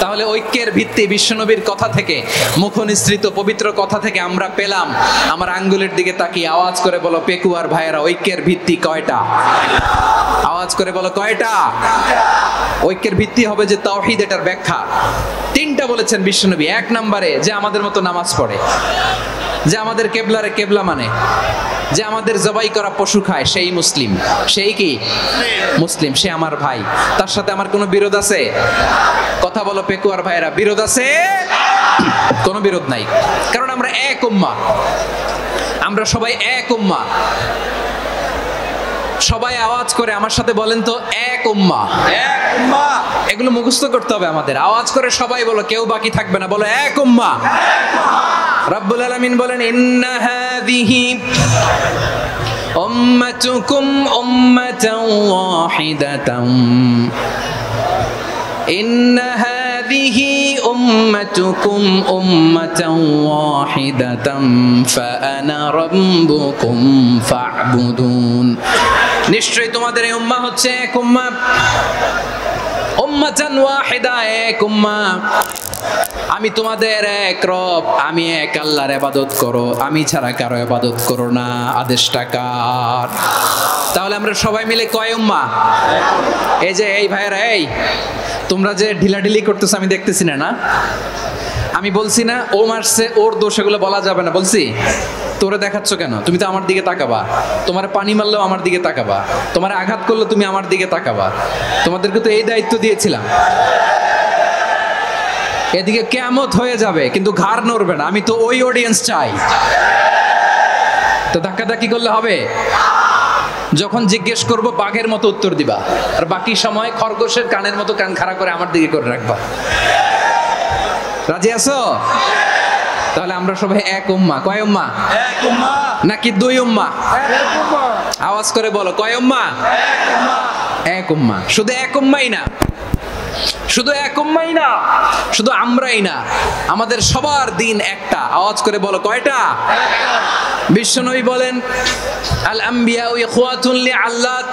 তাহলে ঐক্যের ভিত্তি বিশ্বনবীর কথা থেকে, মুখনিসৃত পবিত্র কথা থেকে আমরা পেলাম। আমার আঙ্গুলের দিকে তাকিয়ে আওয়াজ করে বলো পেকুয়ার ভাইয়েরা, ঐক্যের ভিত্তি কয়টা? আওয়াজ করে বলো কয়টা? ঐক্যের ভিত্তি হবে যে তাওহীদ, এটার ব্যাখ্যা তিনটা বলেছেন বিশ্বনবী। এক নম্বরে, যে আমাদের মতো নামাজ পড়ে, যে আমাদের কেবলারে কেবলা মানে, যে আমাদের জবাই করা পশু খায়, সেই মুসলিম। সেই কি মুসলিম? সে আমার ভাই। তার সাথে আমার কোনো বিরোধ আছে? কথা বলো পেকুয়ার ভাইরা, বিরোধ আছে? কোনো বিরোধ নাই, কারণ আমরা এক উম্মাহ, আমরা সবাই এক উম্মাহ। সবাই আওয়াজ করে আমার সাথে বলেন তো, এক উম্মাহ। এক উম্মাহ, এগুলো মুখস্থ করতে হবে আমাদের। আওয়াজ করে সবাই বলো, কেউ বাকি থাকবে না, বলো এক উম্মাহ। রব্বুল আলামিন বলেন, ইন্না হাযিহি উম্মাতুকুম উম্মাতান ওয়াহিদাতান, ইন্না হাযিহি উম্মাতুকুম উম্মাতান ওয়াহিদাতান ফাআনা রাব্বুকুম ফা'বুদুন। নিশ্চয়ই তোমাদের এই উম্মাহ হচ্ছে এক উম্মাহ, উম্মাতান ওয়াহিদা, এক উম্মাহ। আমি তোমাদের এক রব, আমি এক আল্লাহর ইবাদত করো, আমি ছাড়া কারো ইবাদত করো না। আদেশটা কার? তাহলে আমরা সবাই মিলে কয় উম্মাহ? এই যে এই ভাইয়েরা, এই তোমরা যে ঢিলাঢিলি করতেছো আমি দেখতেছি না, না? আমি বলছি না ও মারছে, ওর দোষ, এগুলো বলা যাবে না। বলছি তোরে দেখাচ্ছ কেন? তুমি তো আমার দিকে তাকাবা। তোমার পানি মারলেও আমার দিকে তাকাবা, তোমার আঘাত করলে তুমি আমার দিকে তাকাবা। তোমাদেরকে তো এই দায়িত্ব দিয়েছিলাম। এদিকে কিয়ামত হয়ে যাবে কিন্তু ঘাড় নড়বে না, আমি তো ওই অডিয়েন্স চাই। তো ধাক্কাধাক্কি করলে হবে? যখন জিজ্ঞেস করব বাঘের মতো উত্তর দিবা, আর বাকি সময় খরগোশের কানের মতো কান খাড়া করে আমার দিকে করে রাখবা। রাজি আছো? তাহলে আমরা সবাই এক উম্মাহ। কয় উম্মাহ? এক উম্মাহ। নাকি দুই উম্মাহ? এক উম্মাহ। আওয়াজ করে বলো, কয় উম্মাহ? এক উম্মাহ। এক উম্মাহ। শুধু এক উম্মাহই না, শুধু এক উম্মাহই না, শুধু আমরাই না, আমাদের সবার দিন একটা। আওয়াজ করে বলো কয়টা? বিশ্বনবী বলেন, আল আম্বিয়া ইখওয়াতুন লিআল্লাত,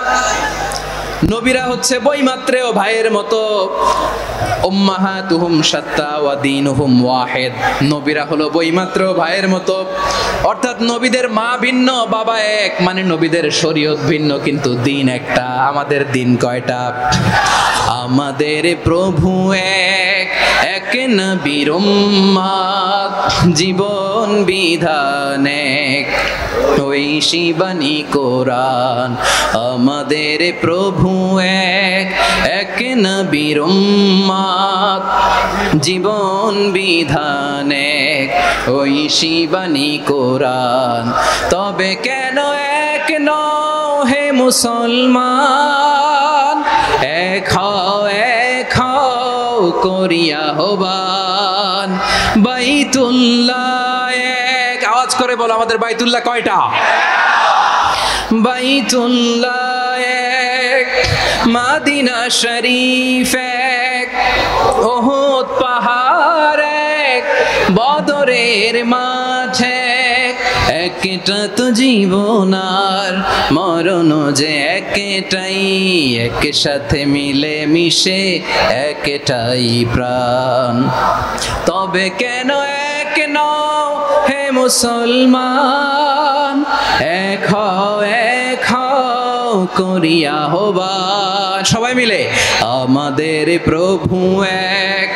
নবীরা হচ্ছে বইমাত্রেও ভাইয়ের মতো, উম্মাহাতুহুম শাত্তা ওয়া দীনুহুম ওয়াহিদ। নবীরা হলো বইমাত্রেও ভাইয়ের মতো, অর্থাৎ নবীদের মা ভিন্ন বাবা এক, মানে নবীদের শরীয়ত ভিন্ন কিন্তু দিন একটা। আমাদের দিন কয়টা? আমাদের প্রভু এক, এক নবীর উম্মত, জীবন বিধান এক, ওই শিবানী কোরআন। আমাদের প্রভু এক, এক নবীর উম্মত, জীবন বিধান এক, ওই শিবানী কোরআন। তবে কেন এক নও হে মুসলমান, এক হও করিয়া হবান। বাইতুল্লাহ এক, আওয়াজ করে বলো আমাদের বাইতুল্লাহ কয়টা? বাইতুল্লাহ এক, মাদিনা শরীফ এক, উহুদ পাহাড় এক, বদরের মাঠ এক। একটা তো জীবন আর মরণ যে একটাই, একসাথে মিলে মিশে একটাই প্রাণ। তবে কেন এক নও হে মুসলমান, এক হও করিয়া হবান। সবাই মিলে আমাদের প্রভু এক,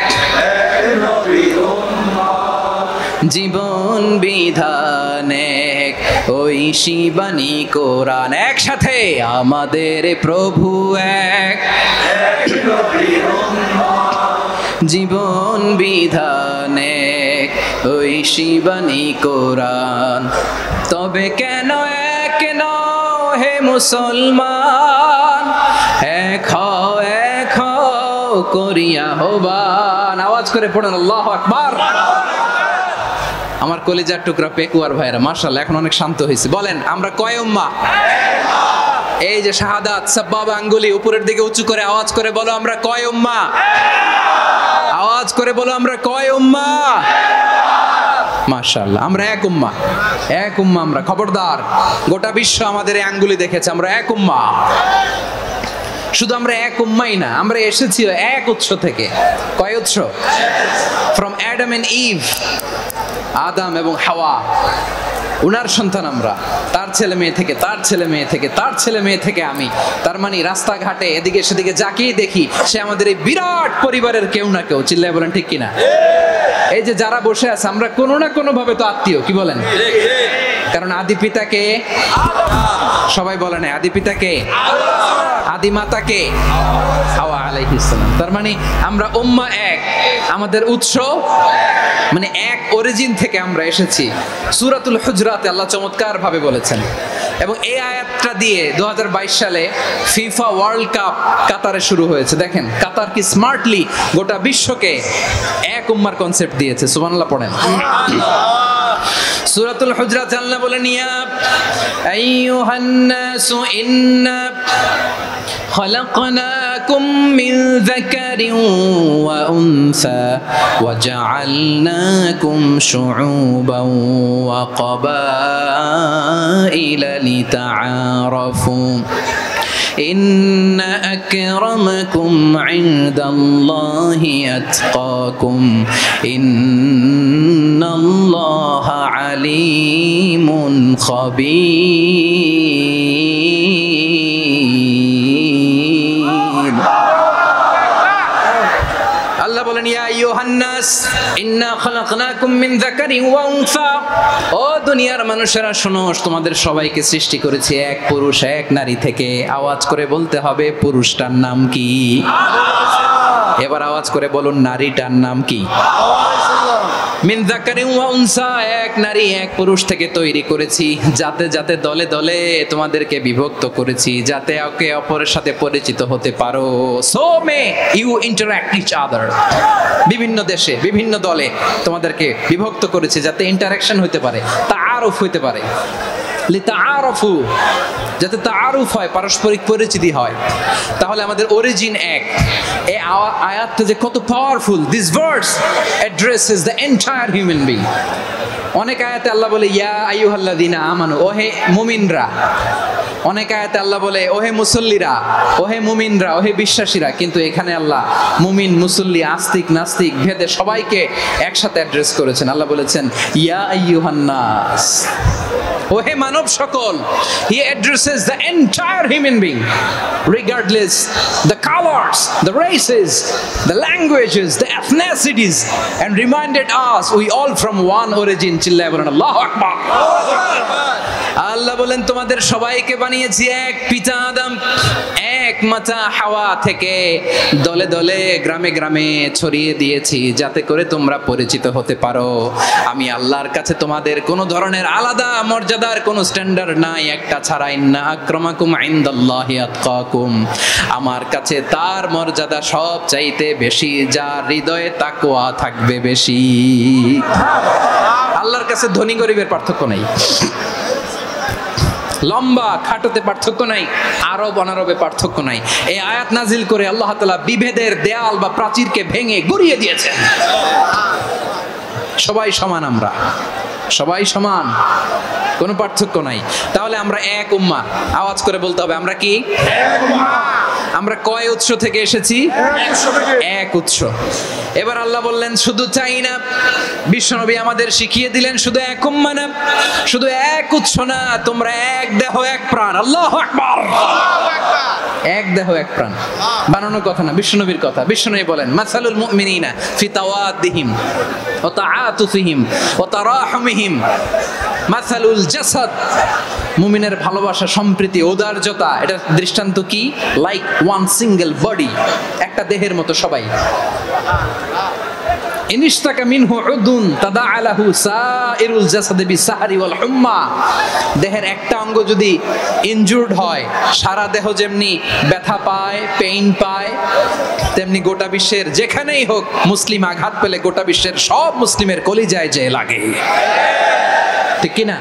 জীবন বিধান এক, ওই শিবানী কোরআন। একসাথে আমাদের প্রভু এক, জীবন বিধান এক, ওই শিবানী কোরআন। তবে কেন এক নও হে মুসলমান, এক হও করিয়া হবান। আওয়াজ করে পড়েন আল্লাহু আকবার। আমার কলিজার টুকরা পেকুয়ার ভাইরা মাশাআল্লাহ এখন অনেক শান্ত হয়েছে। বলেন আমরা কয় উম্মাহ? এই যে শাহাদাত সাব্বাবা আঙ্গুলি উপরের দিকে উঁচু করে আওয়াজ করে বলো আমরা কয় উম্মাহ? আওয়াজ করে বলো আমরা কয় উম্মাহ? মাশাআল্লাহ আমরা এক উম্মাহ, এক উম্মাহ আমরা। খবরদার, গোটা বিশ্ব আমাদের এই আঙ্গুলি দেখেছে, আমরা এক উম্মাহ। শুধু আমরা এক উম্মাই না, আমরা এসেছি এক উৎস থেকে। কয় উৎস? ফ্রম অ্যাডাম এন্ড ইভ, আদম এবং হাওয়া, উনার সন্তান আমরা। তার ছেলে মেয়ে থেকে, তার ছেলে মেয়ে থেকে, তার ছেলে মেয়ে থেকে আমি। তার মানে রাস্তাঘাটে এদিকে সেদিকে যাকেই দেখি সে আমাদের এই বিরাট পরিবারের কেউ না কেউ। চিল্লায় বলেন ঠিক কিনা? এই যে যারা বসে আছে আমরা কোনো না কোনো ভাবে তো আত্মীয়, কি বলেন? কারণ আদি পিতাকে সবাই বলে না, আদি পিতাকে, আদি মাতাকে হাওয়া আলাইহিস সালাম। তার মানে আমরা উম্মাহ এক, আমাদের উৎস মানে এক অরিজিন থেকে আমরা এসেছি। সূরাতুল হুজরাতে আল্লাহ চমৎকার ভাবে বলেছেন, এবং এই আয়াতটা দিয়ে 2022 সালে ফিফা ওয়ার্ল্ড কাপ কাতারে শুরু হয়েছে। দেখেন কাতার কি স্মার্টলি গোটা বিশ্বকে এক উম্মার কনসেপ্ট দিয়েছে। সুবহানাল্লাহ পড়েন। সূরাতুল হুজরাত আল্লাহ বলেন, ইয়া আইয়ুহান নাসু ইন্না خلقناكم من ذكر وأنثى وجعلناكم شعوبا وقبائل لتعارفوا إن أكرمكم عند الله أتقاكم إن الله عليم خبير। আল্লাহ বলেন, ইয়া আইয়ুহান নাস ইন্না খালাকনাকুম মিন যাকারিন ওয়া উনসা। ও দুনিয়ার মানুষেরা শোনো, তোমাদের সবাইকে সৃষ্টি করেছি এক পুরুষ এক নারী থেকে। আওয়াজ করে বলতে হবে পুরুষটার নাম কি? এবার আওয়াজ করে বলুন নারীটার নাম কি? মিন যাকারিন ওয়া উনসা, এক নারী এক পুরুষ থেকে তৈরি করেছি। যাতে যাতে দলে দলে তোমাদেরকে বিভক্ত করেছি, যাতে একে অপরের সাথে পরিচিত হতে পারো। So may you interact each other. বিভিন্ন দেশে বিভিন্ন দলে তোমাদেরকে বিভক্ত করেছি যাতে ইন্টারঅ্যাকশন হতে পারে, তাআরুফ হতে পারে। লিতাআরাফু, যাতে তাআরুফ হয়, পারস্পরিক পরিচিতি হয়। তাহলে আমাদের অরিজিন এক। এই আয়াতটা যে কত powerful. This verse addresses the entire human being. অনেক আয়াতে আল্লাহ বলে ইয়া আইয়ুহাল্লাযীনা আমানু, ও হে মুমিনরা। অনেক আয়াতে আল্লাহ বলে ওহে মুসল্লিরা, ওহে মুমিনরা, ওহে বিশ্বাসীরা, কিন্তু এখানে আল্লাহ মুমিন মুসল্লি আস্তিক নাস্তিক ভেদে সবাইকে একসাথে অ্যাড্রেস করেছেন। আল্লাহ বলেছেন ইয়া আইয়ুহান নাস, ওহে মানব সকল। He addresses the entire human being regardless the colors, the races, the languages, the ethnicities, and reminded us we all from one origin. চিল্লায় বলেন আল্লাহু আকবার। আল্লাহ বলেন তোমাদের সবাইকে বানিয়েছি এক পিতা আদম, এক মাতা হাওয়া থেকে, দলে দলে গ্রামে গ্রামে ছড়িয়ে দিয়েছি যাতে করে তোমরা পরিচিত হতে পারো। আমি আল্লাহর কাছে তোমাদের কোনো ধরনের আলাদা মর্যাদার কোনো স্ট্যান্ডার্ড নাই একটা ছাড়া। ইন্না আক্রামাকুম ইনদাল্লাহি আতকাকুম, আমার কাছে তার মর্যাদা সব চাইতে বেশি যার হৃদয়ে তাকওয়া থাকবে বেশি। আল্লাহর কাছে ধনী গরিবের পার্থক্য নাই, লম্বা খাটোতে পার্থক্য নাই, আরব অনারবে পার্থক্য নাই। এই আয়াত নাজিল করে আল্লাহ তাআলা বিভেদের দেয়াল বা প্রাচীরকে ভেঙে গুড়িয়ে দিয়েছেন। সবাই সমান, আমরা সবাই সমান, কোনো পার্থক্য নাই। তাহলে আমরা এক উম্মাহ, আওয়াজ করে বলতে হবে আমরা কি এক উম্মাহ। আমরা কয় উৎস থেকে এসেছি? এক উৎস। এবার আল্লাহ বললেন শুধু চাই না, বিশ্বনবী আমাদের শিখিয়ে দিলেন শুধু এক উম্মাহ না, শুধু এক উৎস না, তোমরা এক দেহ এক প্রাণ। আল্লাহু আকবার। এক দেহ এক প্রাণ বানানো কথা না, বিশ্বনবীর কথা। বিশ্বনবী বলেন মাসালুল মুমিনিনা ফি তাওয়াদ্দিহিম ওয়া তাআতুফিহিম ওয়া তারাহুমিহিম মাসালুল জাসাদ, মুমিনের ভালোবাসা, সম্প্রীতি, ঔদার্যতা, এটা দৃষ্টান্ত কি? লাইক ওয়ান সিঙ্গেল বডি, একটা দেহের মতো সবাই। ইনিশতাকা মিনহু উদুন তাদাআলাহু সাইরুল জাসাদি বিসাহরি ওয়াল হুম্মা, দেহের একটা অঙ্গ যদি ইনজুরড হয় সারা দেহ যেমনি ব্যথা পায়, পেইন পায়, তেমনি গোটা বিশ্বের যেখানেই হোক মুসলিম আঘাত পেলে গোটা বিশ্বের সব মুসলিমের কলিজায় যে লাগে, ঠিক কি না?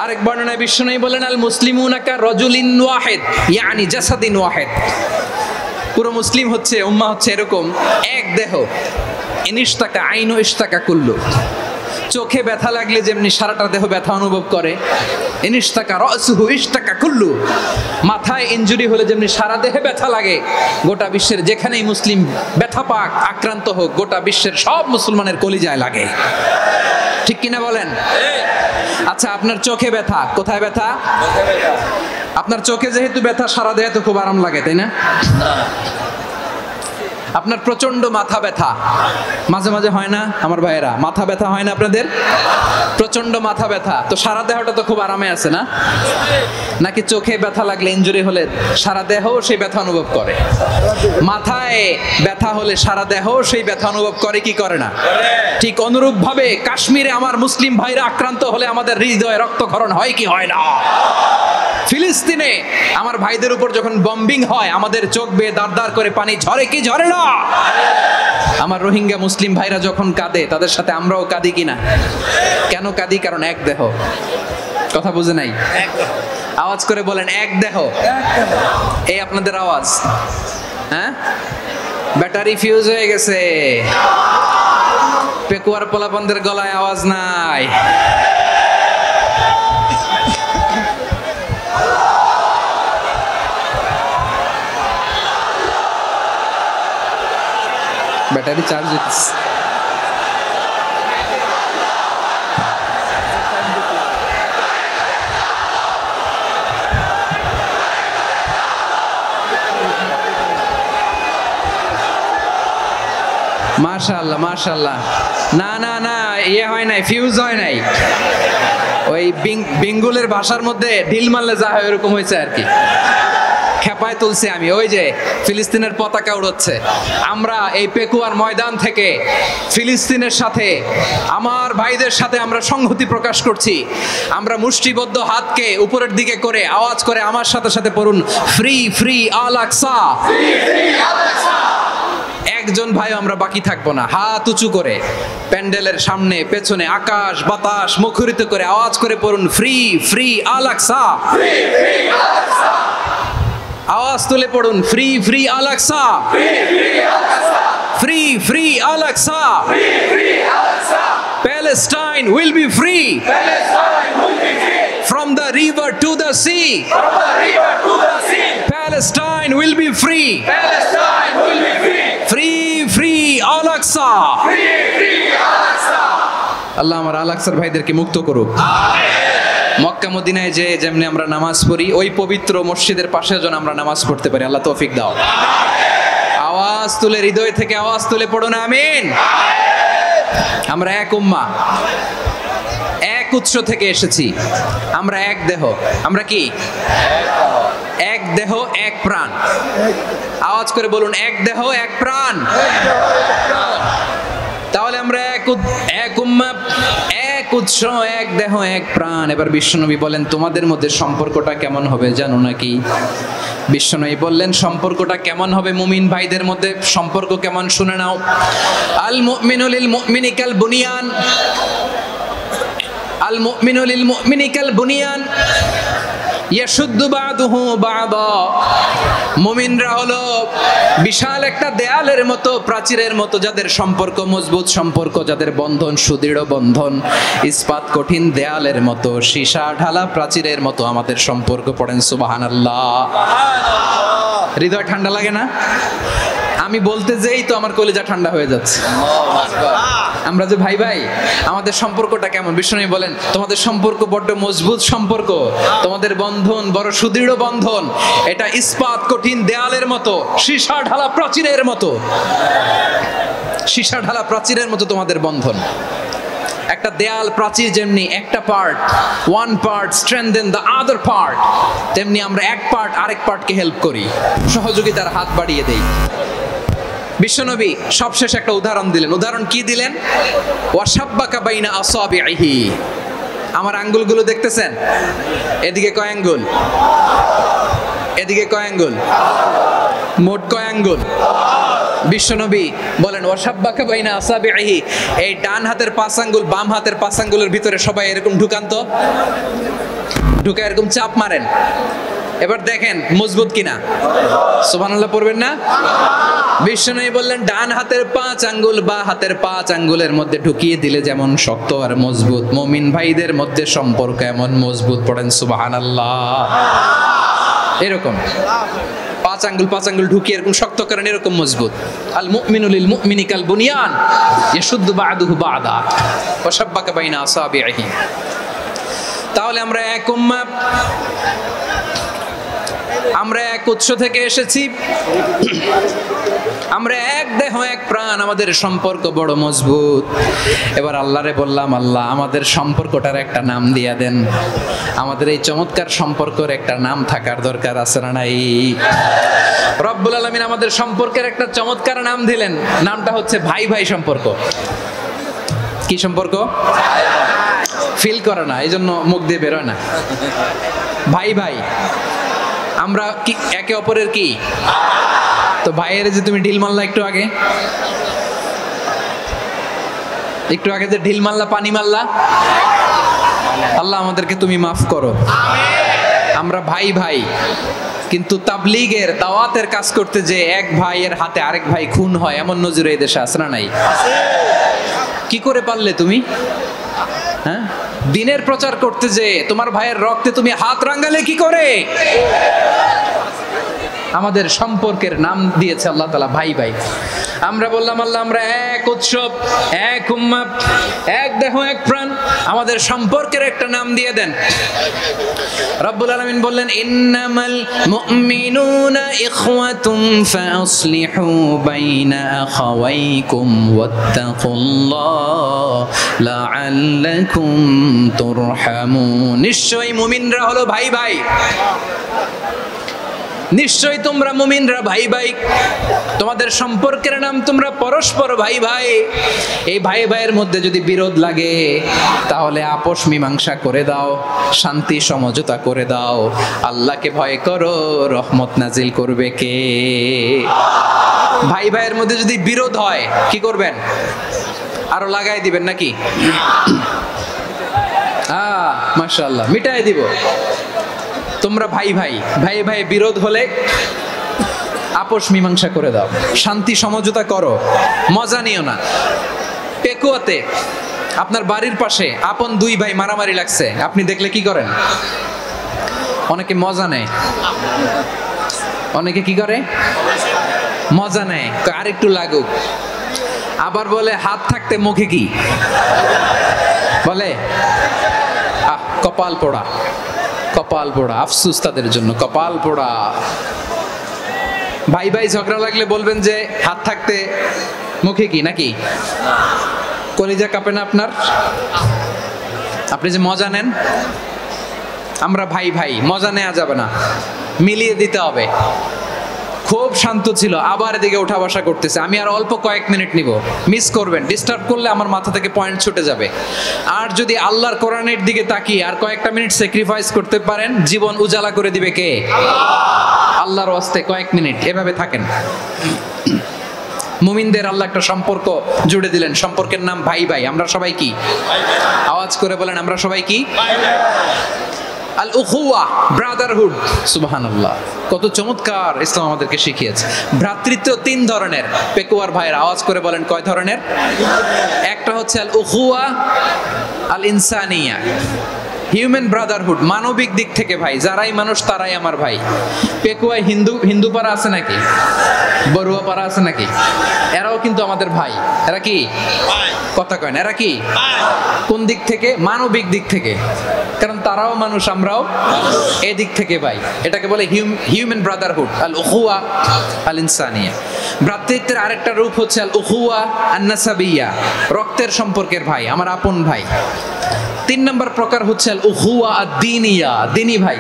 আরেক বর্ণনায় বিশ্বনবী বলেন আল মুসলিমুনা কা রাজুলিন ওয়াহিদ ইয়ানি জাসাদিন ওয়াহিদ, পুরো মুসলিম হচ্ছে, উম্মাহ হচ্ছে এরকম এক দেহ। ইনিশতাকা আইনু ইশতাকা কুল্লু, চোখে ব্যথা লাগলে যেমনি সারাটা দেহ ব্যথা অনুভব করে, ইনিশতাকা রাসুহু ইশতাকা কুল্লু, মাথায় ইনজুরি হলে যেমনি সারা দেহে ব্যথা লাগে, গোটা বিশ্বের যেখানেই মুসলিম ব্যথা পাক, আক্রান্ত হোক, গোটা বিশ্বের সব মুসলমানের কলিজায় লাগে, ঠিক কিনা বলেন? আচ্ছা, আপনার চোখে ব্যথা, কোথায় ব্যথা? আপনার চোখে যেহেতু ব্যথা, সারা দেহে তো খুব আরাম লাগে, তাই না? আপনার প্রচন্ড মাথা ব্যথা মাঝে মাঝে হয় না আমার ভাইয়েরা? মাথা ব্যথা হয় না আপনাদের? প্রচন্ড মাথা ব্যথা, তো সারা দেহটা তো খুব আরামে আছে না? নাকি চোখে ব্যথা লাগলে, ইনজুরি হলে সারা দেহ সেই ব্যথা অনুভব করে? মাথায় ব্যথা হলে সারা দেহ সেই ব্যথা অনুভব করে কি করে না? ঠিক অনুরূপ ভাবে কাশ্মীরে আমার মুসলিম ভাইরা আক্রান্ত হলে আমাদের হৃদয়ে রক্তক্ষরণ হয় কি হয় না? ফিলিস্তিনে আমার ভাইদের উপর যখন বম্বিং হয় আমাদের চোখ বেয়ে দাঁড় দাঁড় করে পানি ঝরে কি ঝরে না? আমার রোহিঙ্গা মুসলিম ভাইরা যখন কাঁদে তাদের সাথে আমরাও কাঁদি কিনা? কেন কাঁদি? কারণ এক দেহ। কথা বুঝে নাই? আওয়াজ করে বলেন এক দেহ। এই আপনাদের আওয়াজ, হ্যাঁ? ব্যাটারি ফিউজ হয়ে গেছে, পেকুয়ার পোলাপানদের গলায় আওয়াজ নাই। ব্যাটারি চার্জ হচ্ছে। মাশাআল্লাহ মাশাআল্লাহ। না না না, ইয়ে হয় নাই, ফিউজ হয় নাই। ওই বেঙ্গলের ভাষার মধ্যে ঢিল মারলে যা হয় এরকম হয়েছে আর কি। খেপায় তুলছি আমি। ওই যে ফিলিস্তিনের পতাকা উড়ছে, আমরা এই পেকুয়ার ময়দান থেকে ফিলিস্তিনের সাথে, আমার ভাইদের সাথে আমরা সংহতি প্রকাশ করছি। আমরা মুষ্টিবদ্ধ হাতকে উপরের দিকে করে আওয়াজ করে আমার সাথে সাথে পড়ুন, ফ্রি ফ্রি আল আকসা। একজন ভাই আমরা বাকি থাকবো না, হাত উঁচু করে প্যান্ডেলের সামনে পেছনে আকাশ বাতাস মুখরিত করে আওয়াজ করে পড়ুন, ফ্রি ফ্রি আল আকসা। আওয়াজ তুলে পড়ুন, free free Al Aqsa, free free Al Aqsa, Palestine will be free, from the river to the sea. Palestine will be free. Free Al-Aqsa. আল্লাহ আমার আল-আকসার ভাইদেরকে মুক্ত করুক। মক্কা মদিনায় যে যেমনি আমরা নামাজ পড়ি ওই পবিত্র মসজিদের পাশে যেন আমরা নামাজ পড়তে পারি, আল্লাহ তৌফিক দাও। আওয়াজ তুলে, হৃদয় থেকে আওয়াজ তুলে পড়ো না আমিন। আমরা এক উম্মাহ, এক উৎস থেকে এসেছি, আমরা এক দেহ। আমরা কি? এক দেহ এক প্রাণ। আওয়াজ করে বলুন, এক দেহ এক প্রাণ। তাহলে আমরা এক উম্মাহ, এক উৎস, এক দেহ এক প্রাণ। এবার বিশ্বনবী বলেন তোমাদের মধ্যে সম্পর্কটা কেমন হবে জানো নাকি? বিশ্বনবী বললেন সম্পর্কটা কেমন হবে মুমিন ভাইদের মধ্যে, সম্পর্ক কেমন শুনে নাও। আল মুমিনু লিল মুমিনি কাল বুনিয়ান, আল মুমিনু লিল মুমিনি কাল বুনিয়ান ইয়াশুদ্দু বা'দুহু বা'দা। মুমিনরা হলো বিশাল একটা দেয়ালের মতো, প্রাচীরের মতো, যাদের সম্পর্ক মজবুত সম্পর্ক, যাদের বন্ধন সুদৃঢ় বন্ধন, ইস্পাত কঠিন দেয়ালের মতো, সীসা ঢালা প্রাচীরের মতো আমাদের সম্পর্ক। পড়েন সুবহানাল্লাহ। হৃদয় ঠান্ডা লাগে না? আমি বলতে যেই তো আমার কলিজা ঠান্ডা হয়ে যাচ্ছে। আমরা যে ভাই ভাই, আমাদের সম্পর্কটা কেমন? বিষ্ণু বলেন তোমাদের সম্পর্ক বড্ড মজবুত সম্পর্ক, তোমাদের বন্ধন বড় সুদৃঢ় বন্ধন, এটা ইস্পাত কঠিন দেয়ালের মতো, সীসা ঢালা প্রাচীরের মতো, সীসা ঢালা প্রাচীরের মতো তোমাদের বন্ধন। একটা দেয়াল প্রাচীর যেমনি একটা part, one part strengthen the other part, তেমনি আমরা এক পার্ট আরেক পার্টকে হেল্প করি, সহযোগিতার হাত বাড়িয়ে দেই। বিশ্বনবী সবশেষ একটা উদাহরণ দিলেন। উদাহরণ কি দিলেন? ওয়াশাব্বাকা বাইনা আসাবিহি। আমার আঙ্গুলগুলো দেখতেছেন? এদিকে কয় আঙ্গুল? এদিকে কয় আঙ্গুল? মোট কয় আঙ্গুল? বিশ্বনবী বলেন ওয়াশাব্বাকা বাইনা আসাবিহি, এই ডান হাতের 5 আঙ্গুল বাম হাতের 5 আঙ্গুলের ভিতরে সবাই এরকম ঢুকান তো, ঢুকে এরকম চাপ মারেন। এবার দেখেন মজবুত কিনা। সুবহানাল্লাহ পড়বেন না? বিশ্বনবী বললেন ডান হাতের 5 আঙ্গুল বা হাতের 5 আঙ্গুলের মধ্যে ঢুকিয়ে দিলে যেমন শক্ত আর মজবুত, মুমিন ভাইদের মধ্যে সম্পর্ক এমন মজবুত। পড়েন সুবহানাল্লাহ। এরকম 5 আঙ্গুল ঢুকিয়ে এরকম শক্ত করেন, এরকম মজবুত। আল মুমিনু লিল মুমিনি কাল বুনিয়ান ইয়াশুদ্দু বা'দুহু বা'দা ওয়া শাব্বাকা বাইনা আসাবিহি। তাহলে আমরা এক উম্মাহ, আমরা এক উৎস থেকে এসেছি, আমরা এক দেহ এক প্রাণ, আমাদের সম্পর্ক বড় মজবুত। এবার আল্লাহরে বললাম আল্লাহ আমাদের সম্পর্কটার একটা নাম দিয়া দেন। আমাদের এই চমৎকার সম্পর্কের একটা নাম থাকার দরকার আছে না নাই? রব্বুল আলামিন আমাদের সম্পর্কের একটা চমৎকার নাম দিলেন, নামটা হচ্ছে ভাই ভাই সম্পর্ক। কি সম্পর্ক? ফিল করে না, এই জন্য মুখ দিয়ে বেরোয় না। ভাই ভাই, আমরা কি একে অপরের কি? তো ভাইয়ের যে তুমি ঢিল মারলা একটু আগে, যে ঢিল মারলা, পানি মারলা, আল্লাহ আমাদেরকে তুমি মাফ করো। আমরা ভাই ভাই, কিন্তু তাবলীগের দাওয়াতের কাজ করতে যে এক ভাইয়ের হাতে আরেক ভাই খুন হয়, এমন নজির এই দেশে আছে না নাই? কি করে পারলে তুমি? হ্যাঁ, দিনের প্রচার করতে যে তোমার ভাইয়ের রক্তে তুমি হাত রাঙালে কি করে? আমাদের সম্পর্কের নাম দিয়েছে আল্লাহ তাআলা ভাই ভাই। আমরা বললাম আল্লাহ আমরা এক উৎসব, এক উম্মাহ, এক দেহ এক প্রাণ, আমাদের সম্পর্কের একটা নাম দিয়ে দেন। রব্বুল আলামিন বললেন ইন্নামাল মুমিনুনা ইখওয়াতুন ফাসলিহু বাইনা আখাওয়াইকুম ওয়াত্তাকুল্লাহ লাআল্লাকুম তুরহামুন। নিশ্চয়ই মুমিনরা হলো ভাই ভাই, নিশ্চয়ই তোমরা মুমিনরা ভাই ভাই, তোমাদের সম্পর্কের নাম তোমরা পরস্পর ভাই ভাই। এই ভাই ভাইয়ের মধ্যে যদি বিরোধ লাগে তাহলে আপোষ মীমাংসা করে দাও, শান্তি সমঝোতা করে দাও। আল্লাহকে ভয় করো, রহমত নাজিল করবে কে? ভাই ভাইয়ের মধ্যে যদি বিরোধ হয় কি করবেন? আরো লাগাই দিবেন নাকি? মাশাআল্লাহ, মিটাই দিব। তোমরা ভাই ভাই, ভাই ভাই বিরোধ হলে আপোষ মীমাংসা করে দাও, শান্তি সমঝোতা করো, মজা নিও না। পেকুয়াতে আপনার বাড়ির পাশে আপন দুই ভাই মারামারি লাগছে, আপনি দেখলে কি করেন? অনেকে মজা নেয়, অনেকে কি করে? মজা নেয়, আরেকটু লাগুক। আবার বলে হাত থাকতে মুখে কি বলে? কপাল পোড়া, কপাল পোড়া। আফসোস তাদের জন্য, কপাল পোড়া। ভাই ভাই ঝগড়া লাগলে বলবেন যে হাত থাকতে মুখে কি, নাকি? কলিজা কাঁপে না আপনার? আপনি যে মজা নেন, আমরা ভাই ভাই, মজা নেওয়া যাবে না, মিলিয়ে দিতে হবে। খুব শান্ত ছিল, আবার এদিকে উঠা বসা করতেছে। আমি আর অল্প কয়েক মিনিট নিব, মিস করবেন, ডিস্টার্ব করলে আমার মাথা থেকে পয়েন্ট ছুটে যাবে। আর যদি আল্লাহর কোরআনের দিকে তাকিয়ে আর কয়েকটা মিনিট স্যাক্রিফাইস করতে পারেন, জীবন উজালা করে দিবে কে? আল্লাহর ওয়াস্তে কয়েক মিনিট এভাবে থাকেন। মুমিনদের আল্লাহ একটা সম্পর্ক জুড়ে দিলেন, সম্পর্কের নাম ভাই ভাই। আমরা সবাই কি? আওয়াজ করে বলেন, আমরা সবাই কি? আল উখুয়া, ব্রাদারহুড। সুবহানাল্লাহ, কত চমৎকার ইসলাম আমাদেরকে শিখিয়েছে। ভ্রাতৃত্ব তিন ধরনের। পেকুয়ার ভাইয়ের আওয়াজ করে বলেন, কয় ধরনের? একটা হচ্ছে আল উখুয়া আল ইনসানিয়া, হিউম্যান ব্রাদারহুড, মানবিক দিক থেকে ভাই, যারাই মানুষ তারাই আমার ভাই। পেকুয়ায় হিন্দু পাড়া আছে নাকি? বড়ুয়া পাড়া আছে নাকি? এরাও কিন্তু আমাদের ভাই। এরা কি? কথা কয় না, এরা কি? কোন দিক থেকে? মানবিক দিক থেকে, কারণ তারাও মানুষ, আমরাও এদিক থেকে ভাই। এটাকে বলে হিউম্যান ব্রাদারহুড, আল উখুয়া আল ইনসানিয়া। ভ্রাতৃত্বের আরেকটা রূপ হচ্ছে আল উখুয়া আন নাসাবিয়া, রক্তের সম্পর্কের ভাই, আমার আপন ভাই। তিন নম্বর প্রকার হচ্ছে আল উখুয়া আদ-দীনিয়া, দিনী ভাই।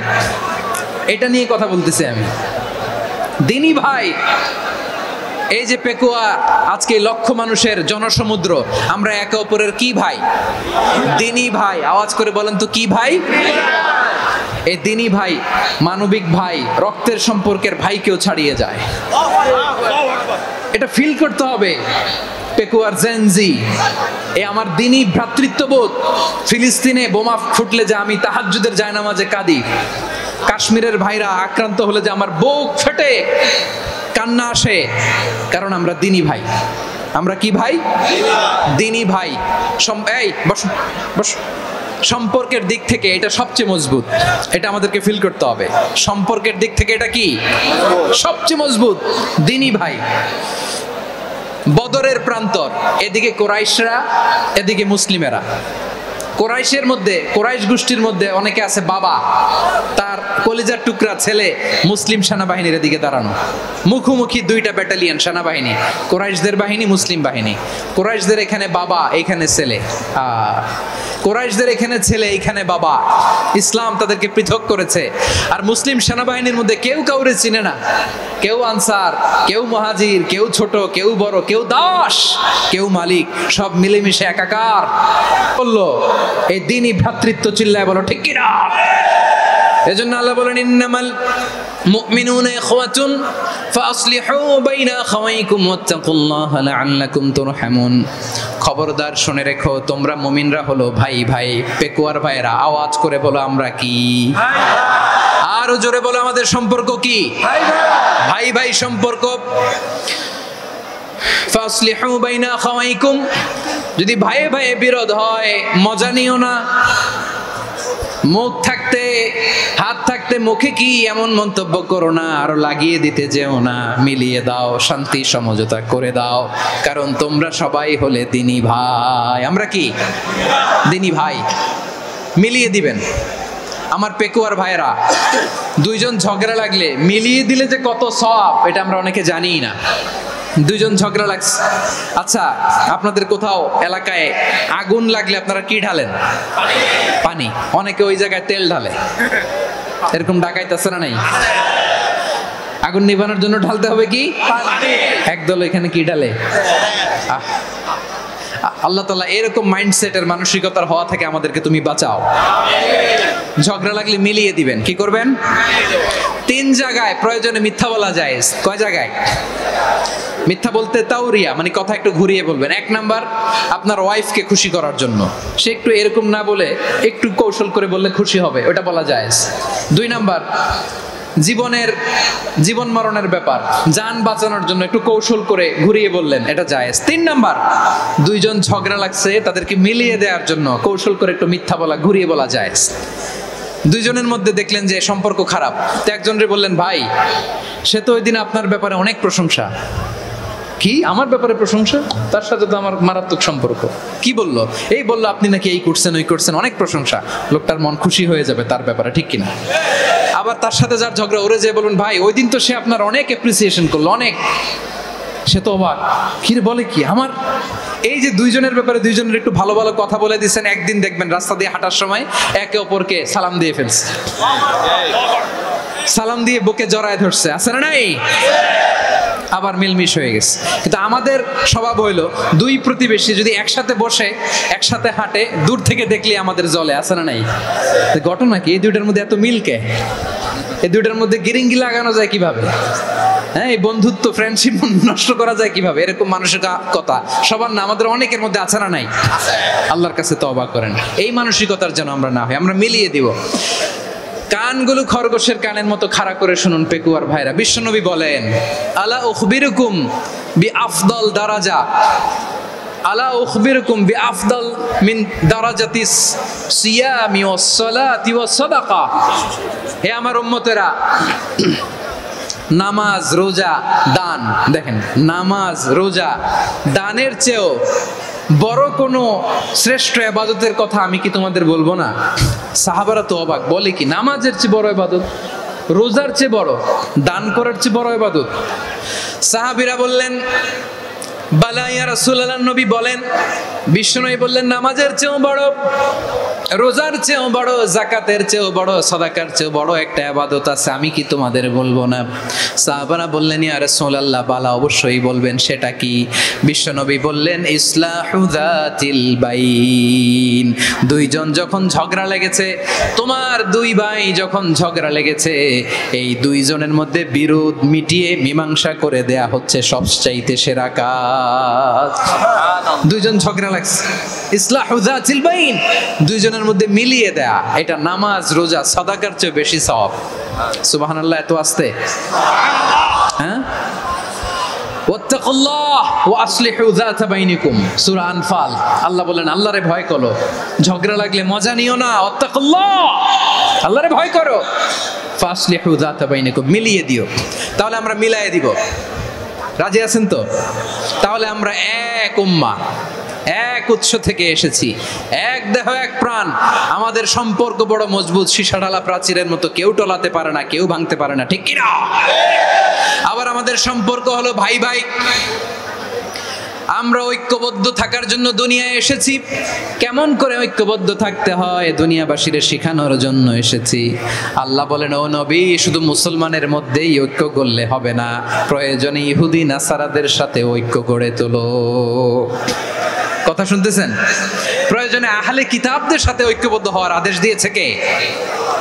এটা নিয়ে কথা বলতেছি আমি, দিনী ভাই। এই যে পেকুয়া, আজকে লক্ষ মানুষের জনসমুদ্র, আমরা একে অপরের কি ভাই? দিনী ভাই। আওয়াজ করে বলেন তো, কি ভাই? এই দিনী ভাই, মানবিক ভাই, রক্তের সম্পর্কের ভাইকেও ছাড়িয়ে যায়। এটা ফিল করতে হবে। পেকুয়ার জেনজি, এ আমার দিনী ভ্রাতৃত্ববোধ। ফিলিস্তিনে বোমা ফুটলে যে আমি তাহাজ্জুদের জায়নামাজে কাঁদি, কাশ্মীরের ভাইরা আক্রান্ত হলে যে আমার বুক ফেটে কান্না আসে, কারণ আমরা দিনী ভাই। আমরা কি ভাই? দিনী ভাই। এই বসো বসো। সম্পর্কের দিক থেকে এটা সবচেয়ে মজবুত, এটা আমাদেরকে ফিল করতে হবে। সম্পর্কের দিক থেকে এটা কি? সবচেয়ে মজবুত, দিনী ভাই। বদরের প্রান্তর, এদিকে কোরাইশরা, এদিকে মুসলিমেরা। কোরাইশের মধ্যে, কোরাইশ গোষ্ঠীর মধ্যে অনেকে আছে বাবা, তার কলিজার টুকরা ছেলে মুসলিম সেনাবাহিনীর দিকে দাঁড়ানো, মুখোমুখি দুইটা ব্যাটালিয়ন সেনাবাহিনী, কোরাইশদের বাহিনী, মুসলিম বাহিনী। কোরাইশদের এখানে বাবা, এখানে ছেলে। কোরাইশদের এখানে ছেলে, এখানে বাবা। ইসলাম তাদেরকে পৃথক করেছে। আর মুসলিম সেনাবাহিনীর মধ্যে কেউ কাউরে চিনে না, কেউ আনসার, কেউ মুহাজির, কেউ ছোট, কেউ বড়, কেউ দাস, কেউ মালিক, সব মিলেমিশে একাকার। বললো এই দিনই ভ্রাতৃত্ব, চিল্লায় বলো ঠিক কিনা? এজন্য আল্লাহ বলেন, ইন্নামাল মুমিনুনা ইখওয়াতুন ফাসলিহু বাইনা আখাওয়াইকুম ওয়াত্তাকুল্লাহা লাআল্লাকুম তুরহামুন। খবরদার শুনে রেখো, তোমরা মুমিনরা হলো ভাই ভাই। পেকুয়ার ভাইরা আওয়াজ করে বলো, আমরা কি? আরো জোরে বলো, আমাদের সম্পর্ক কি? ভাই ভাই সম্পর্ক। ফাসলিহু বাইনা আখাওয়াইকুম, যদি ভাই ভাই বিরোধ হয় মজা নিও না। মুখ থাকতে, হাত থাকতে মুখে কি এমন মন্তব্য করো না, আরো লাগিয়ে দিতে যেও না। মিলিয়ে দাও, শান্তি সমঝোতা করে দাও, কারণ তোমরা সবাই হলে দিনী ভাই। আমরা কি? দিনী ভাই। মিলিয়ে দিবেন। আমার পেকুয়ার ভাইরা, দুইজন ঝগড়া লাগলে মিলিয়ে দিলে যে কত সওয়াব, এটা আমরা অনেকে জানি না। দুইজন ঝগড়া লাগছে, আচ্ছা আপনাদের কোথাও এলাকায় আগুন লাগলে আপনারা কি ঢালেন? পানি। অনেকে ওই জায়গায় তেল ঢালে, এরকম ডাকাইতে আছে না নাই? আগুন নিভানোর জন্য ঢালতে হবে কি? একদল এখানে কি ঢালে? আল্লাহ তাআলা এরকম মাইন্ডসেটের, মানসিকতার হওয়া থেকে আমাদেরকে তুমি বাঁচাও। ঝগড়া লাগলে মিলিয়ে দিবেন। কি করবেন? তিন জায়গায় প্রয়োজনে মিথ্যা বলা যায়। কয় জায়গায় মিথ্যা বলতে? তাওরিয়া, মানে কথা একটু ঘুরিয়ে বলবেন। এক নাম্বার, আপনার ওয়াইফকে খুশি করার জন্য, সে একটু এরকম না বলে একটু কৌশল করে বললে খুশি হবে, ওটা বলা যায়। দুই নাম্বার, জীবন মরণের ব্যাপার, জান বাঁচানোর জন্য একটু কৌশল করে ঘুরিয়ে বললেন, এটা জায়েজ। 3 নাম্বার, দুইজন ঝগড়া লাগছে, তাদেরকে মিলিয়ে দেওয়ার জন্য কৌশল করে একটু মিথ্যা বলা, ঘুরিয়ে বলা জায়েজ। দুইজনের মধ্যে দেখলেন যে সম্পর্ক খারাপ, তো একজনরে বললেন, ভাই সে তো ওই দিন আপনার ব্যাপারে অনেক প্রশংসা। কি আমার ব্যাপারে প্রশংসা? তার সাথে তো আমার মারাত্মক সম্পর্ক। কি বললো? এই বললো আপনি নাকি এই করছেন ওই করছেন, অনেক প্রশংসা। লোকটার মন খুশি হয়ে যাবে তার ব্যাপারে, ঠিক কিনা? আবার তার সাথে যার ঝগড়া, ওরে যে বলুন, ভাই ওই দিন তো সে আপনার অনেক অ্যাপ্রিসিয়েশন করলো, অনেক। সে তো অবাক, কি রে বলে কি আমার? এই যে দুইজনের ব্যাপারে দুইজনের একটু ভালো ভালো কথা বলে দিচ্ছেন, একদিন দেখবেন রাস্তা দিয়ে হাঁটার সময় একে অপরকে সালাম দিয়ে ফেলছে, সালাম দিয়ে বুকে জড়ায় ধরছে, আছে না নাই? আবার মিলমিশ হয়ে গেছে। কিন্তু আমাদের স্বভাব হইলো, দুই প্রতিবেশী যদি একসাথে বসে একসাথে হাঁটে, দূর থেকে দেখলে আমাদের জলে, আছে না নাই? ঘটনা কি? এই দুইটার মধ্যে এত মিলকে, এই দুইটার মধ্যে গিরিঙ্গি লাগানো যায় কিভাবে? হ্যাঁ, এই বন্ধুত্ব ফ্রেন্ডশিপ নষ্ট করা যায় কিভাবে? এরকম মানসিকতা সবার না, আমাদের অনেকের মধ্যে আছে না নাই? আল্লাহর কাছে তওবা করেন এই মানসিকতার যেন আমরা না হই, আমরা মিলিয়ে দিব। কানগুলো খরগোশের কানের মতো খাড়া করে শুনুন পেকুয়ার ভাইরা। বিশ্বনবী বলেন, আলা উখবিরুকুম বিআফদাল দারাজা, আলা উখবিরুকুম বিআফদাল মিন দারাজাতিস সিয়ামি ওয়াস সালাতি ওয়াস সাদাকা। হে আমার উম্মতেরা, নামাজ, রোজা, দান, দেখেন নামাজ, রোজা, দানের চেয়েও বড় কোনো শ্রেষ্ঠ ইবাদতের কথা আমি কি তোমাদের বলবো না? সাহাবারা তো অবাক, বলে কি নামাজের চেয়ে বড় ইবাদত, রোজার চেয়ে বড়, দান করার চেয়ে বড় ইবাদত? সাহাবীরা বললেন, বালা ইয়া রাসূলুল্লাহ, নবী বলেন। বিশ্বনবী বললেন, নামাজের চেয়েও বড়, রোজার চেয়েও বড়, যাকাতের চেয়েও বড়, সাদাকার চেয়েও বড় একটা ইবাদত আছে, আমি কি তোমাদের বলবো না? সাহাবারা বললেন, ইয়া রাসূলুল্লাহ, বালা অবশ্যই বলবেন, সেটা কি? বিশ্বনবী বললেন, ইসলাহু যাতিল বাইন। দুইজন যখন ঝগড়া লেগেছে, তোমার দুই ভাই যখন ঝগড়া লেগেছে, এই দুইজনের মধ্যে বিরোধ মিটিয়ে মীমাংসা করে দেয়া হচ্ছে সবচাইতে সেরা কাজ। দুইজন ঝগড়া লাগছে, ইসলাহু যাতিল বাইন, দুইজনের মধ্যে মিলিয়ে দেয়া, এটা নামাজ, রোজা, সাদাকার চেয়ে বেশি সওয়াব। সুবহানাল্লাহ, এত আস্তে, হ্যাঁ? ওয়াত্তাকুল্লাহ ওয়া আসলিহু যাতা বাইনিকুম, সূরা আনফাল। আল্লাহ বলেন, আল্লাহরে ভয় করো, ঝগড়া লাগলে মজা নিও না, ওয়াত্তাকুল্লাহ, আল্লাহরে ভয় করো, ফাসলিহু যাতা বাইনিকুম, মিলিয়ে দিও। তাহলে আমরা মিলায়ে দিব, রাজি আছেন তো? তাহলে আমরা এক উম্মাহ, এক উৎস থেকে এসেছি, এক দেহ এক প্রাণ, আমাদের সম্পর্ক বড় মজবুত, সীসাঢালা প্রাচীরের মতো, কেউ টলাতে পারে না, কেউ ভাঙতে পারে না, ঠিক কিনা? আবার আমাদের সম্পর্ক হলো ভাই ভাই, আমরা ঐক্যবদ্ধ থাকার জন্য দুনিয়ায় এসেছি। কেমন করে ঐক্যবদ্ধ থাকতে হয় দুনিয়াবাসীর শেখানোর জন্য এসেছি। আল্লাহ বলেন, ও নবী, শুধু মুসলমানের মধ্যেই ঐক্য করলে হবে না, প্রয়োজনে ইহুদি নাসারাদের সাথে ঐক্য গড়ে তোলো। কথা শুনতেছেন? প্রয়োজনে আহলে কিতাবদের সাথে ঐক্যবদ্ধ হওয়ার আদেশ দিয়েছে কে?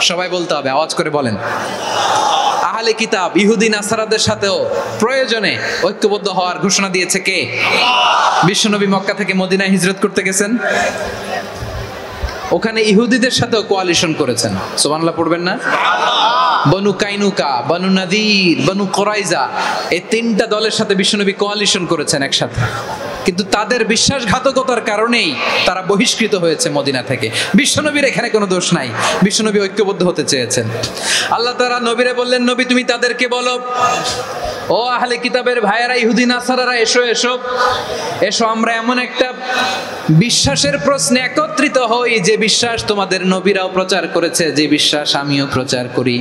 সবাই বলতে হবে, আওয়াজ করে বলেন। আহলে কিতাব, ইহুদি নাসারাদের সাথেও প্রয়োজনে ঐক্যবদ্ধ হওয়ার ঘোষণা দিয়েছে কে? বিশ্বনবী মক্কা থেকে মদিনায় হিজরত করতে গেছেন, ওখানে ইহুদিদের সাথেও কোয়ালিশন করেছেন। সুবহানাল্লাহ পড়বেন না? বনু কাইনুকা, বনু নাদির, বনু কুরাইজা, এই তিনটা দলের সাথে বিশ্বনবী কোয়ালিশন করেছেন একসাথে। কিন্তু তাদের বিশ্বাসঘাতকতার কারণেই তারা বহিষ্কৃত হয়েছে মদিনা থেকে। বিশ্বনবীর এখানে কোনো দোষ নাই, বিশ্বনবী ঐক্যবদ্ধ হতে চেয়েছেন। আল্লাহ তাআলা নবীরে বললেন, নবী তুমি তাদেরকে বলো, ও আহলে কিতাবের ভাইয়েরা, ইহুদি নাসারারা, এসো এসো এসো, আমরা এমন একটা বিশ্বাসের প্রশ্নে একত্রিত হই, যে বিশ্বাস তোমাদের নবীরাও প্রচার করেছে, যে বিশ্বাস আমিও প্রচার করি,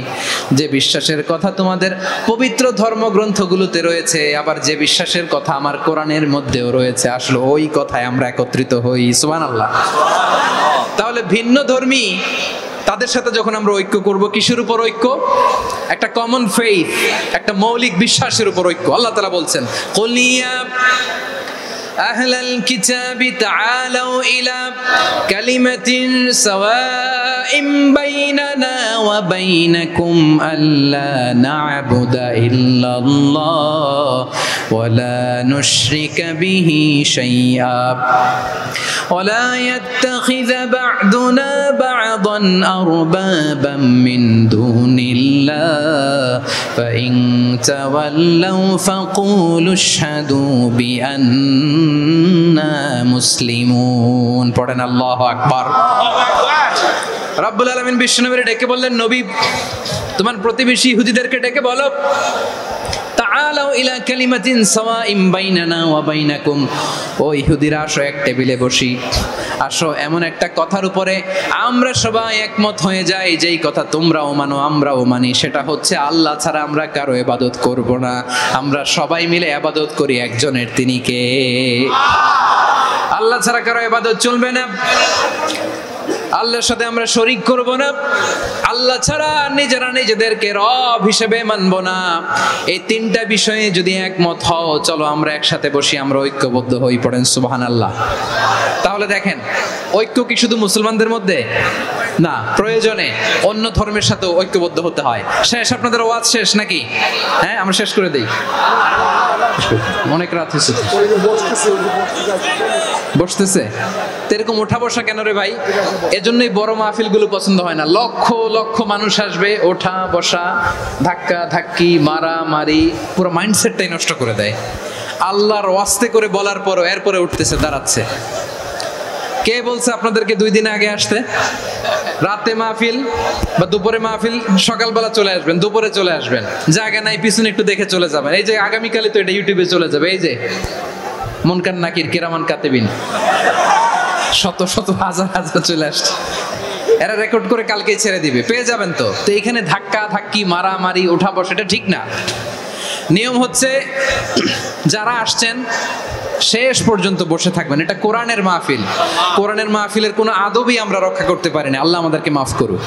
যে বিশ্বাসের কথা তোমাদের পবিত্র ধর্মগ্রন্থগুলোতে রয়েছে, আবার যে বিশ্বাসের কথা আমার কোরআনের মধ্যেও রয়েছে, আসলে ওই কথায় আমরা একত্রিত হই। সুবহানাল্লাহ। তাহলে ভিন্ন ধর্মী তাদের সাথে যখন আমরা ঐক্য করব, কিসের উপর ঐক্য? একটা কমন ফেইথ, একটা মৌলিক বিশ্বাসের উপর ঐক্য। আল্লাহ তাআলা বলছেন, কুলিয়া আহলাল কিতাবি তাআলাউ ইলা কালিমাতিন সাওয়াইম বাইনানা ওয়া বাইনাকুম আল্লা না'বুদা ইল্লাল্লাহ ওয়া লা নুশরিকা বিহি শাইআ ওয়া লা ইয়াত্তাখিযা বা'দুনা বা'দান আরবাবাম মিন দুনিল্লাহ فإن تولوا فقولوا اشهدوا بأننا মুসলিমুন। পড়েন আল্লাহু আকবার। রব্বুল আলামিন বিশ্বনবীকে ডেকে বললেন, নবী তোমার প্রতিবেশী ইহুদিদেরকে ডেকে বলো, তাআলাউ ইলা কালিমাতিন সাওয়াইন বাইনানা ওয়া বাইনাকুম, ও ইহুদিরা আসো এক টেবিলে বসি, আসো এমন একটা কথার উপরে আমরা সবাই একমত হয়ে যাই, যেই কথা তোমরাও মানো আমরাও মানি, সেটা হচ্ছে আল্লাহ ছাড়া আমরা কারো ইবাদত করব না, আমরা সবাই মিলে ইবাদত করি একজনের, তিনি কে? আল্লাহ ছাড়া কারো ইবাদত চলবে না, আল্লাহর সাথে আমরা শরীক করব না, আল্লাহ ছাড়া নিজেরা নিজেদেরকে রব হিসেবে মানব না। এই তিনটা বিষয়ে যদি একমত হও, চলো আমরা একসাথে বসি, আমরা ঐক্যবদ্ধ হই। পড়েন সুবহানাল্লাহ। তাহলে দেখেন, ঐক্য কি শুধু মুসলমানদের মধ্যে না, প্রয়োজনে অন্য ধর্মের সাথে ঐক্যবদ্ধ হতে হয়। শেষ, আপনাদের ওয়াজ শেষ নাকি? হ্যাঁ, আমরা শেষ করে দেই, অনেক রাত হয়েছে। বসতেছে এরকম ওঠা বসা কেন রে ভাই? এজন্যই বড় মাহফিল গুলো পছন্দ হয় না। লক্ষ লক্ষ মানুষ আসবে, ওঠা বসা, ধাক্কা ধাক্কি, মারা মারি, পুরো মাইন্ডসেটটাই নষ্ট করে দেয়। আল্লাহর ওয়াস্তে করে বলার পরও এরপরে উঠতেছে, দাঁড়াচ্ছে। কে বলছে আপনাদেরকে 2 দিন আগে আসতে? রাতে মাহফিল বা দুপুরে মাহফিল, সকালবেলা চলে আসবেন, দুপুরে চলে আসবেন, জায়গা নাই পিছনে একটু দেখে চলে যাবেন। এই যে আগামীকালে তো এটা ইউটিউবে চলে যাবে, এই যে মুনকার নাকির কিরামান কাতিবিন, শত শত হাজার হাজার চলে আসছে, এরা রেকর্ড করে কালকেই ছেড়ে দিবে, পেয়ে যাবেন। তো এখানে ধাক্কা ধাক্কি, মারামারি, ওঠা বসা, এটা ঠিক না। নিয়ম হচ্ছে যারা আসছেন শেষ পর্যন্ত বসে থাকবেন। এটা কোরআনের মাহফিল, কোরআনের মাহফিলের কোনো আদবই আমরা রক্ষা করতে পারি না। আল্লাহ আমাদেরকে মাফ করুক,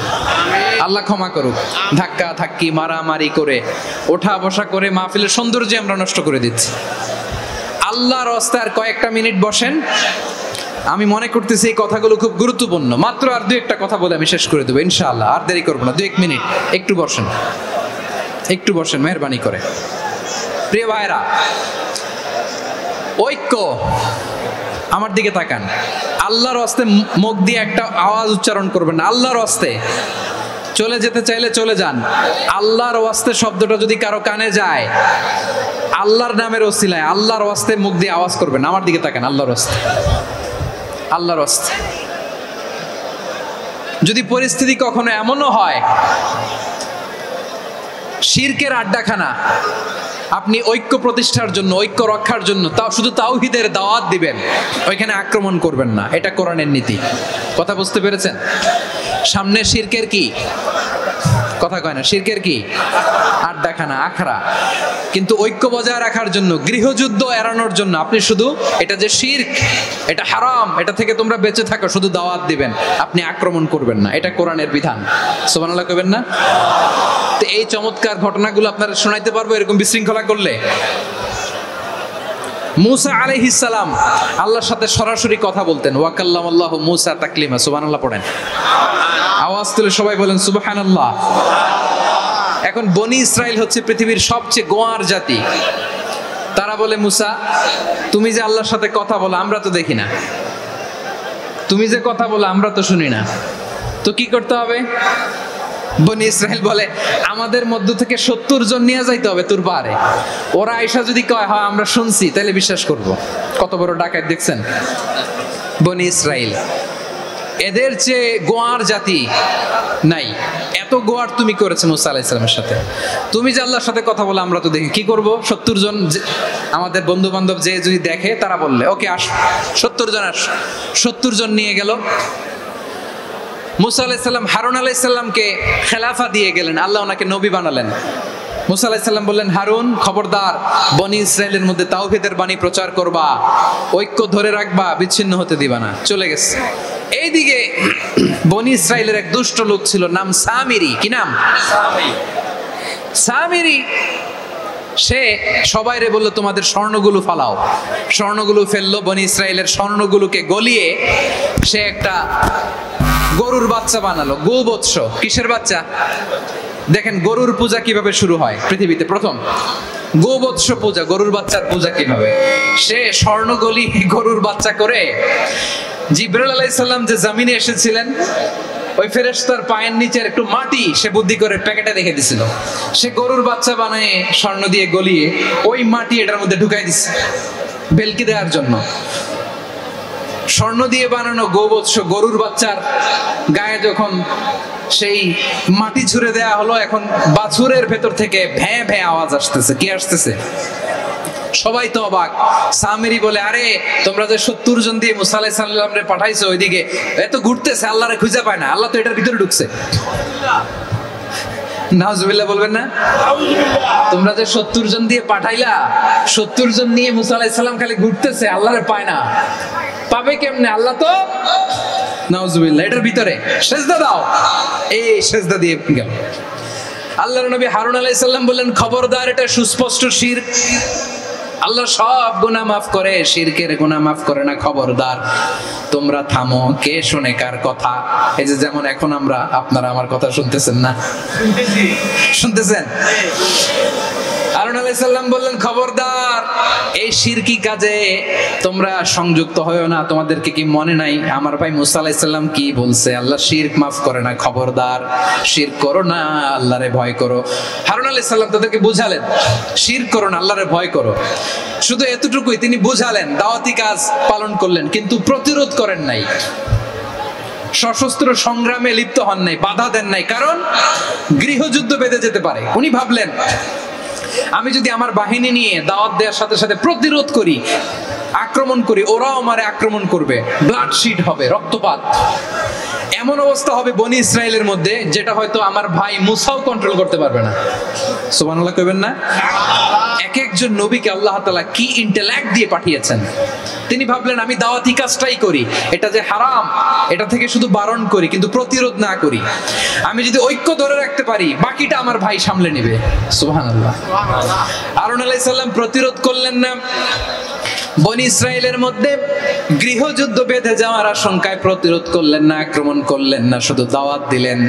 আল্লাহ ক্ষমা করুক। ধাক্কা ধাক্কি, মারামারি করে, ওঠা বসা করে মাহফিলের সৌন্দর্য আমরা নষ্ট করে দিচ্ছি। আল্লাহর রাস্তায় আর কয়েকটা মিনিট বসেন। আমি মনে করতেছি এই কথাগুলো খুব গুরুত্বপূর্ণ। মাত্র আর 2-1টা কথা বলে আমি শেষ করে দেবো ইনশাআল্লাহ, আর দেরি করবো না। 2-1 মিনিট একটু বসেন, একটু বসেন মেহরবানি করে। প্রিয় ভাইরা, ঐক্য, আমার দিকে তাকান। আল্লাহর রাস্তে মুখ দিয়ে একটা আওয়াজ উচ্চারণ করবেন না। আল্লাহর রাস্তে চলে যেতে চাইলে চলে যান। আল্লাহর ওয়াস্তে শব্দটা যদি কারো কানে যায়, আল্লাহর নামের ওসিলায় আল্লাহর ওয়াস্তে মুখ দিয়ে আওয়াজ করবেন। আমার দিকে তাকান, আল্লাহর ওয়াস্তে, আল্লাহর ওয়াস্তে। যদি পরিস্থিতি কখনো এমনও হয় শিরকের আড্ডাখানা, আপনি ঐক্য প্রতিষ্ঠার জন্য, ঐক্য রক্ষার জন্য তাও শুধু তাওহীদের দাওয়াত দিবেন, ওইখানে আক্রমণ করবেন না। এটা কোরআনের নীতি। কথা বুঝতে পেরেছেন? সামনে শিরকের কি কথা কয় না, শিরকের কি আড্ডাখানা, আখড়া। কিন্তু ঐক্য বজায় রাখার জন্য, গৃহযুদ্ধ এড়ানোর জন্য আপনি শুধু এটা যে শিরক, এটা হারাম, এটা থেকে তোমরা বেঁচে থাকো, শুধু দাওয়াত দিবেন, আপনি আক্রমণ করবেন না। এটা কোরআনের বিধান। সুবহানাল্লাহ কইবেন না? তো এই চমৎকার ঘটনাগুলো আপনারা শোনাইতে পারবো এরকম বিশৃঙ্খলা করলে। মুসা আলাইহিস সালাম আল্লাহর সাথে সরাসরি কথা বলতেন। ওয়া কাল্লামাল্লাহু মুসা তাকলিমা। সুবহানাল্লাহ পড়েন, আওয়াজ তুলে সবাই বলেন সুবহানাল্লাহ। এখন বনি ইসরাইল হচ্ছে পৃথিবীর সবচেয়ে গোয়ার জাতি। তারা বলে, মুসা তুমি যে আল্লাহর সাথে কথা বলো আমরা তো দেখি না, তুমি যে কথা বলো আমরা তো শুনি না, তো কি করতে হবে? বনি ইসরাইল বলে, আমাদের মধ্য থেকে 70 জন নিয়ে যাইতে হবে তোর পাহাড়ে। ওরা আয়েশা যদি কয় হ্যাঁ আমরা শুনছি, তাহলে বিশ্বাস করব। কত বড় ডাকাত দেখছেন বনি ইসরাইল। এদের চেয়ে গোয়ার জাতি নাই। এত গোয়ার তুমি করেছে মুসা আলাইহিস সালামের সাথে। তুমি যে আল্লাহর সাথে কথা বলে আমরা তো দেখি, কি করব? 70 জন আমাদের বন্ধু বান্ধব যে যদি দেখে, তারা বললে ওকে আস, 70 জন আস। 70 জন নিয়ে গেল। মুসা আলাইহিস সালাম হারুন আলাইহিস সালামকে খেলাফা দিয়ে গেলেন, আল্লাহ ওনাকে নবী বানালেন। মুসা আলাইহিস সালাম বললেন, হারুন খবরদার, বনি ইসরাইলের মধ্যে তাওহীদের বাণী প্রচার করবা, ঐক্য ধরে রাখবা, বিচ্ছিন্ন হতে দিবা না। চলে গেছে। এইদিকে বনি ইসরাইলের এক দুষ্ট লোক ছিল, নাম সামিরি। কি নাম? সামিরি। সে সবাইরে বললো তোমাদের স্বর্ণগুলো ফালাও। স্বর্ণগুলো ফেললো, বনি ইসরাইলের স্বর্ণগুলোকে গলিয়ে সে একটা গরুর বাচ্চা বানালো। গোবৎস। কিসের বাচ্চা? দেখেন গরুর পূজা কিভাবে শুরু হয় পৃথিবীতে প্রথম। গোবৎস পূজা, গরুর বাচ্চার পূজা কিভাবে। সে স্বর্ণগলি গরুর বাচ্চা করে জিবরাইল আলাইহিস সালাম যে জমিনে এসেছিলেন, ওই ফেরেশতার পায়ের নিচের একটু মাটি সে বুদ্ধি করে প্যাকেটে রেখে দিছিল। সে গরুর বাচ্চা বানায় স্বর্ণ দিয়ে গলিয়ে ওই মাটি এটার মধ্যে ঢুকাই দিচ্ছে বেলকি দেওয়ার জন্য। স্বর্ণ দিয়ে বানানো গোবৎস গরুর বাচ্চার গায়ে যখন সেই মাটি ছুঁড়ে দেয়া হলো, এখন বাছুরের ভেতর থেকে ভ্যাঁ ভ্যাঁ আওয়াজ আসতেছে। কি আসতেছে? সবাই তো অবাক। সামিরি বলে, আরে তোমরা যে 70 জন দিয়ে মুসা আলাইহিস সালাম রে পাঠাইছো, ওইদিকে এত ঘুরতেছে, আল্লাহরে খুঁজে পায় না, আল্লাহ তো এটার ভিতরে ঢুকছে। নাউজুবিল্লাহ বলবেন না? তোমরা যে 70 জন দিয়ে পাঠাইলা, 70 জন নিয়ে মুসা আলাইহিস সালাম খালি ঘুরতেছে, আল্লাহরে পায় না। পাবে কেমনে? আল্লাহ তো নাউজুবিল্লাহ এটার ভিতরে। সেজদা দাও। এই সেজদা দিয়ে গেল। আল্লাহর নবী হারুন আলাইহিস সালাম বললেন, খবরদার, এটা সুস্পষ্ট শিরক। আল্লাহ সব গুনাহ মাফ করে, শিরকের গুনাহ মাফ করে না, খবরদার তোমরা থামো। কে শুনে কার কথা? এই যে যেমন এখন আপনারা আমার কথা শুনতেছেন না? শুনতেছেন? হারুন আলাইহিস সালাম বললেন, খবরদার এই শিরকি কাজে তোমরা সংযুক্ত হয়ো না। তোমাদেরকে কি মনে নাই আমার ভাই মুসা আলাইহিস সালাম কি বলছে? আল্লাহ শিরক মাফ করে না, খবরদার শিরক করো না, আল্লাহরে ভয় করো। হারুন আলাইহিস সালাম তাদেরকে বুঝালেন, শিরক করো না, আল্লাহরে ভয় করো। শুধু এতটুকুই তিনি বুঝালেন, দাওয়াতি কাজ পালন করলেন, কিন্তু প্রতিরোধ করেন নাই, সশস্ত্র সংগ্রামে লিপ্ত হন নাই, বাধা দেন নাই, কারণ গৃহযুদ্ধ বেঁধে যেতে পারে। উনি ভাবলেন, আমি যদি আমার বাহিনী নিয়ে দাওয়াত দেওয়ার সাথে সাথে প্রতিরোধ করি, আক্রমণ করি, ওরাও আমারে আক্রমণ করবে, ব্লাডশিট হবে, রক্তপাত, এমন অবস্থা হবে বনি ইসরায়েলের মধ্যে যেটা হয়তো আমার ভাই মুসাও কন্ট্রোল করতে পারবে না। সুবহানাল্লাহ কইবেন না? এক একজন নবীকে আল্লাহ তাআলা কি ইন্টেলেক্ট দিয়ে পাঠিয়েছেন। তিনি ভাবলেন, আমি দাওয়াতি কাজটাই করি, এটা যে হারাম এটা থেকে শুধু বারণ করি, কিন্তু প্রতিরোধ না করি। আমি যদি ঐক্য ধরে রাখতে পারি, বাকিটা আমার ভাই সামলে নেবে। সুবহানাল্লাহ। হারুন আলাইহিস সালাম প্রতিরোধ করলেন না। বনি ইসরায়েলের মধ্যে গৃহযুদ্ধ বেঁধে যাওয়ার আশঙ্কায় প্রতিরোধ করলেন না, আক্রমণ করলেন না, শুধু দাওয়াত দিলেন।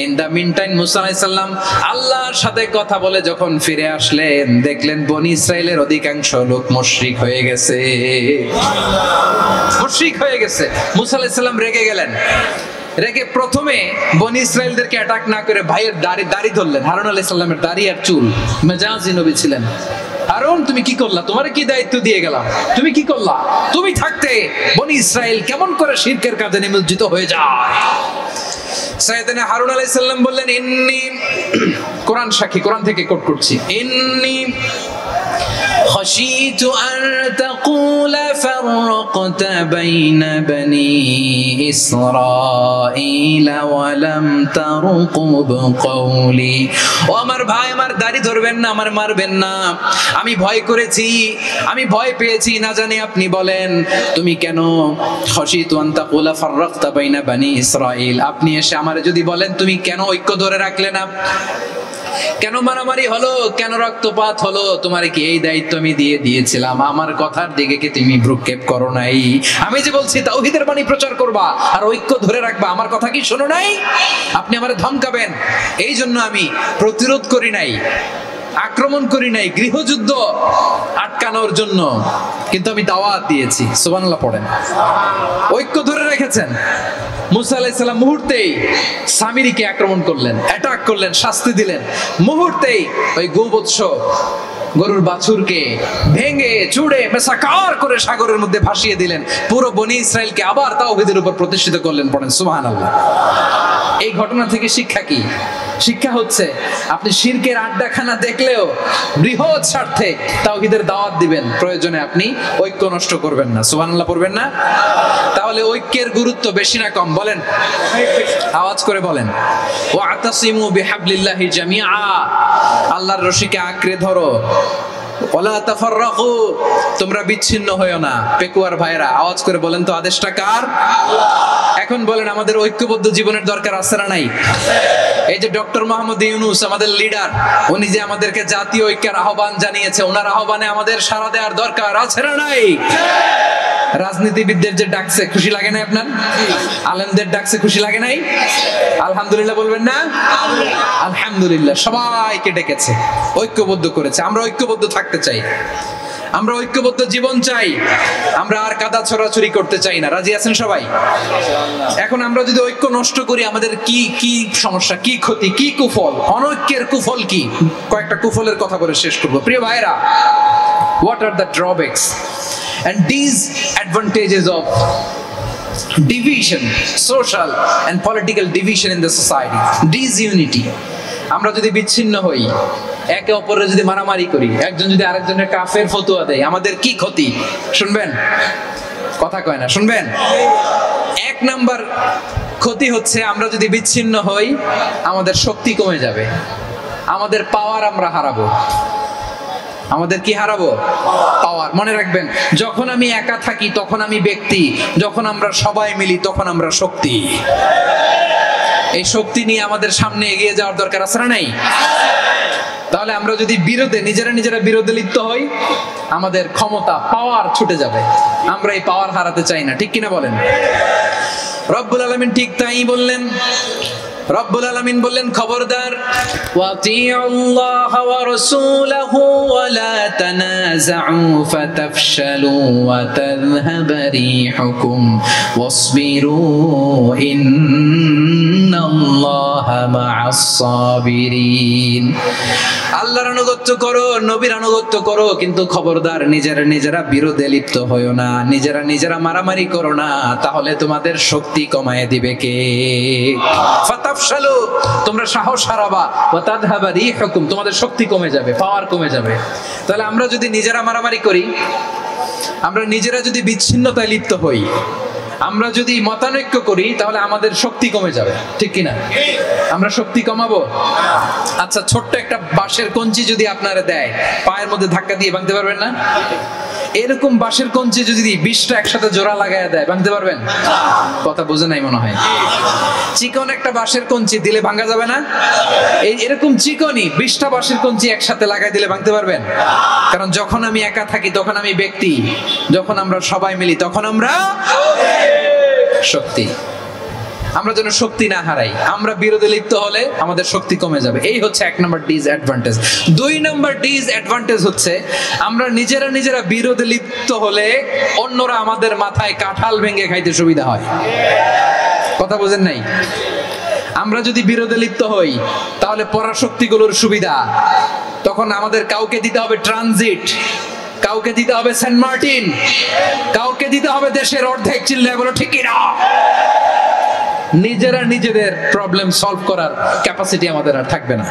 ইন দা মিন টাইম মুসা আলাইহিস সালাম আল্লাহর সাথে কথা বলে যখন ফিরে আসলেন, দেখলেন বনি ইসরায়েলের অধিকাংশ লোক মুশরিক হয়ে গেছে। মুশরিক হয়ে গেছে। মুসা আলাইহিস সালাম রেগে গেলেন। রেগে প্রথমে বনি ইসরায়েলদেরকে অ্যাটাক না করে ভাইয়ের দাড়ি ধরলেন। হারুন আলাইহিস সালামের দাড়ি আর চুল। মেজাজি নবী ছিলেন। হারুন, তুমি কি করলা? তোমারে কি দায়িত্ব দিয়ে গেলাম? তুমি কি করলা? তুমি থাকতে বনি ইসরায়েল কেমন করে শিরকের কাজে নিমজ্জিত হয়ে যায়? সাইয়েদনা হারুন আলাইহিস সালাম বললেন, ইন্নী, কোরআন সাক্ষী, কোরআন থেকে কোট করছি, ইন্নী خشيت أن تقول فرقت بين بني إسرائيل ولم ترقب قولي। ও আমার ভাই, আমার দাড়ি ধরবেন না, আমার মারবেন না। আমি ভয় করেছি, আমি ভয় পেয়েছি, না জানি আপনি বলেন তুমি কেন খশিতু আন তাকুলা ফাররাকতা বাইনা বানি ইসরাইল, আপনি এসে আমারে যদি বলেন তুমি কেন ঐক্য ধরে রাখলে না, কেন মারামারি হলো, কেন রক্তপাত হলো, তোমারে কি এই দায়িত্ব আমি দিয়েছিলাম? আমার কথার দিকে কি তুমি ভ্রুক্ষেপ করো নাই? আমি যে বলছি তাওহীদের বাণী প্রচার করবা আর ঐক্য ধরে রাখবা, আমার কথা কি শোনো নাই? আপনি আমারে ধমকাবেন, এই জন্য আমি প্রতিরোধ করি নাই, আক্রমণ করি নাই, গৃহযুদ্ধ আটকানোর জন্য, কিন্তু আমি দাওয়াত দিয়েছি। সুবহানাল্লাহ পড়েন। ঐক্য ধরে রেখেছেন। মুসা আলাইহিস সালাম মুহূর্তেই সামিরীকে আক্রমণ করলেন, অ্যাটাক করলেন, শাস্তি দিলেন। মুহূর্তেই ওই গোবৎস গরুর বাছুরকে ভেঙে চুড়ে মেসাকার করে সাগরের মধ্যে ভাসিয়ে দিলেন। পুরো বনি ইসরায়েলকে আবার তাওহীদের উপর প্রতিষ্ঠিত করলেন। পড়েন সুবহানাল্লাহ। এই ঘটনা থেকে শিক্ষা কি? শিক্ষা হচ্ছে, আপনি শিরকের আড্ডাখানা দেখলেও বৃহৎ স্বার্থে তাওহীদের দাওয়াত দিবেন, প্রয়োজনে আপনি ঐক্য নষ্ট করবেন না। সুবহানাল্লাহ পড়বেন না? তাহলে ঐক্যের গুরুত্ব বেশি না কম? বলেন, আওয়াজ করে বলেন। ওয়াতাসিমু বিহাবলিল্লাহি জামিআ, আল্লাহর রশিকে আঁকড়ে ধরো। ওয়ালা তাফাররাকু, তোমরা বিচ্ছিন্ন হয়ো না। পেকুয়ার ভাইরা আওয়াজ করে বলেন তো, আদেশটা কার? এখন বলেন, আমাদের ঐক্যবদ্ধ জীবনের দরকার আছে না নাই? এই যে ডক্টর মোহাম্মদ ইউনূস আমাদের লিডার, উনি যে আমাদেরকে জাতীয় ঐক্যের আহ্বান জানিয়েছে, ওনার আহ্বানে আমাদের সাড়া দেওয়ার দরকার আছে না নাই? রাজনীতিবিদদের যে ডাকছে, খুশি লাগে না আপনার? আলেমদের ডাকছে, খুশি লাগে নাই? আলহামদুলিল্লাহ বলবেন না? আলহামদুলিল্লাহ। সবাইকে ডেকেছে, ঐক্যবদ্ধ করেছে। আমরা ঐক্যবদ্ধ থাকতে চাই। আমরা ঐক্যবদ্ধ জীবন চাই, আমরা আর কাদা ছড়াছড়ি করতে চাই না। রাজি আছেন সবাই? এখন আমরা যদি ঐক্য নষ্ট করি আমাদের কি কি সমস্যা, কি ক্ষতি, কি কুফল, অনৈক্যের কুফল কি? কয়েকটা কুফলের কথা বলে শেষ করব। প্রিয় ভাইরা, what are the drawbacks and disadvantages of division, social and political division in the society? Disunity. আমরা যদি বিচ্ছিন্ন হই, একে অপরের যদি মারামারি করি, একজন যদি আরেকজনের কাফের ফতোয়া দেয়, আমাদের কি ক্ষতি? শুনবেন? কথা কয় না, শুনবেন? এক নাম্বার ক্ষতি হচ্ছে আমরা যদি বিচ্ছিন্ন হই আমাদের শক্তি কমে যাবে, আমাদের পাওয়ার আমরা হারাবো। আমাদের কি হারাবো? পাওয়ার। মনে রাখবেন, যখন আমি একা থাকি তখন আমি ব্যক্তি, যখন আমরা সবাই মিলি তখন আমরা শক্তি। এই শক্তি নিয়ে আমাদের সামনে এগিয়ে যাওয়ার দরকার আছে না নাই? তাহলে আমরা যদি নিজেরা বিরোধে লিপ্ত হই আমাদের ক্ষমতা, পাওয়ার ছুটে যাবে। আমরা এই পাওয়ার হারাতে চাই না, ঠিক কিনা বলেন? রব্বুল আলামিন ঠিক তাই বললেন। রব্বুল আলামিন বললেন, খবরদার, ওয়াতিউল্লাহ ওয়া রাসূলাহু ওয়া লা তানাযাউ ফাতাফশালু ওয়া তাযহাব রিহুকুম ওয়াসবিরু ইন্নাল্লাহা মা'আস সাবিরিন। আল্লাহর আনুগত্য করো, নবীর আনুগত্য করো, কিন্তু খবরদার নিজেরা বিরোধে লিপ্ত হয়ো না, নিজেরা মারামারি করো না, তাহলে তোমাদের শক্তি কমায় দিবে কে? ফাতাফশালু, তোমরা সাহস হারাবা, ওয়া তাযহাবা রিহুকুম, তোমাদের শক্তি কমে যাবে, পাওয়ার কমে যাবে। তাহলে আমরা যদি নিজেরা মারামারি করি, আমরা নিজেরা যদি বিচ্ছিন্নতায় লিপ্ত হই, আমরা যদি মতানৈক্য করি, তাহলে আমাদের শক্তি কমে যাবে, ঠিক কিনা? আমরা শক্তি কমাবো। আচ্ছা, ছোট্ট একটা বাঁশের কঞ্চি যদি আপনারা দেয়, পায়ের মধ্যে ধাক্কা দিয়ে ভাঙতে পারবেন না? এরকম বাঁশের কঞ্চি যদি 20টা একসাথে জোড়া লাগায় দেয়, ভাঙতে পারবেন? কথা বোঝে নাই মনে হয়। চিকন একটা বাঁশের কঞ্চি দিলে ভাঙা যাবে না? এরকম চিকনই 20টা বাঁশের কঞ্চি একসাথে লাগাই দিলে ভাঙতে পারবেন? কারণ যখন আমি একা থাকি তখন আমি ব্যক্তি, যখন আমরা সবাই মিলি তখন আমরা শক্তি। আমরা যেন শক্তি না হারাই। আমরা বিরোধে লিপ্ত হলে আমাদের শক্তি কমে যাবে। এই হচ্ছে এক নম্বর ডিসঅ্যাডভান্টেজ। 2 নম্বর ডিসঅ্যাডভান্টেজ হচ্ছে আমরা নিজেরা বিরোধে লিপ্ত হলে অন্যরা আমাদের মাথায় কাঁঠাল ভেঙে খাইতে সুবিধা হয়। কথা বোঝেন নাই? আমরা যদি বিরোধে লিপ্ত হই তাহলে পরাশক্তিগুলোর সুবিধা, তখন আমাদের কাউকে দিতে হবে ট্রানজিট, কাউকে দিতে হবে সেন্ট মার্টিন, কাউকে দিতে হবে দেশের অর্ধেক। চিল্লায় বলো ঠিক কিনা? নিজেদের প্রবলেম সলভ করার ক্যাপাসিটি আমাদের আর থাকবে না।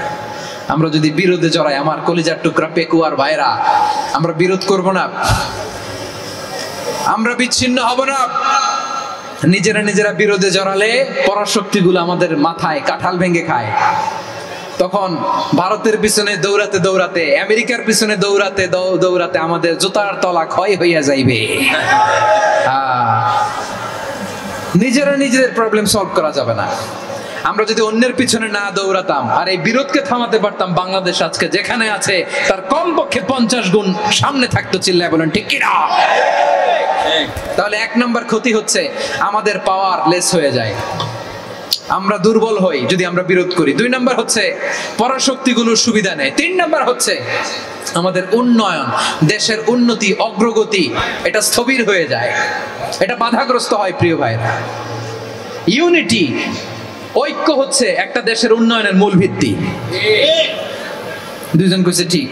আমরা যদি বিরোধে জড়াই, আমার কলিজার টুকরা পেকুয়ার ভাইরা, আমরা বিরোধ করব না, আমরা বিচ্ছিন্ন হব না। নিজেরা বিরোধে জড়ালে পরাশক্তিগুলো আমাদের মাথায় কাঁঠাল ভেঙে খায়। তখন ভারতের পিছনে দৌড়াতে, আমেরিকার পিছনে দৌড়াতে আমাদের জুতার তলা ক্ষয় হইয়া যাইবে। নিজেদের প্রবলেম সলভ করা যাবে না। আমরা যদি অন্যের পিছনে না দৌড়াতাম আর এই বিরোধকে থামাতে পারতাম, বাংলাদেশ আজকে যেখানে আছে তার কমপক্ষে 50 গুণ সামনে থাকতো। চিল্লায় বলেন ঠিক কিনা? তাহলে 1 নম্বর ক্ষতি হচ্ছে আমাদের পাওয়ার লেস হয়ে যায়, আমরা দুর্বল হই যদি আমরা বিরোধ করি। 2 নম্বর হচ্ছে পরাশক্তিগুলোর সুবিধা নেয়। 3 নম্বর হচ্ছে আমাদের উন্নয়ন, দেশের উন্নতি, অগ্রগতি, এটা স্থবির হয়ে যায়, এটা বাধাগ্রস্ত হয়। প্রিয় ভাইরা, ইউনিটি, ঐক্য হচ্ছে একটা দেশের উন্নয়নের মূল ভিত্তি। দুইজন কইছে ঠিক,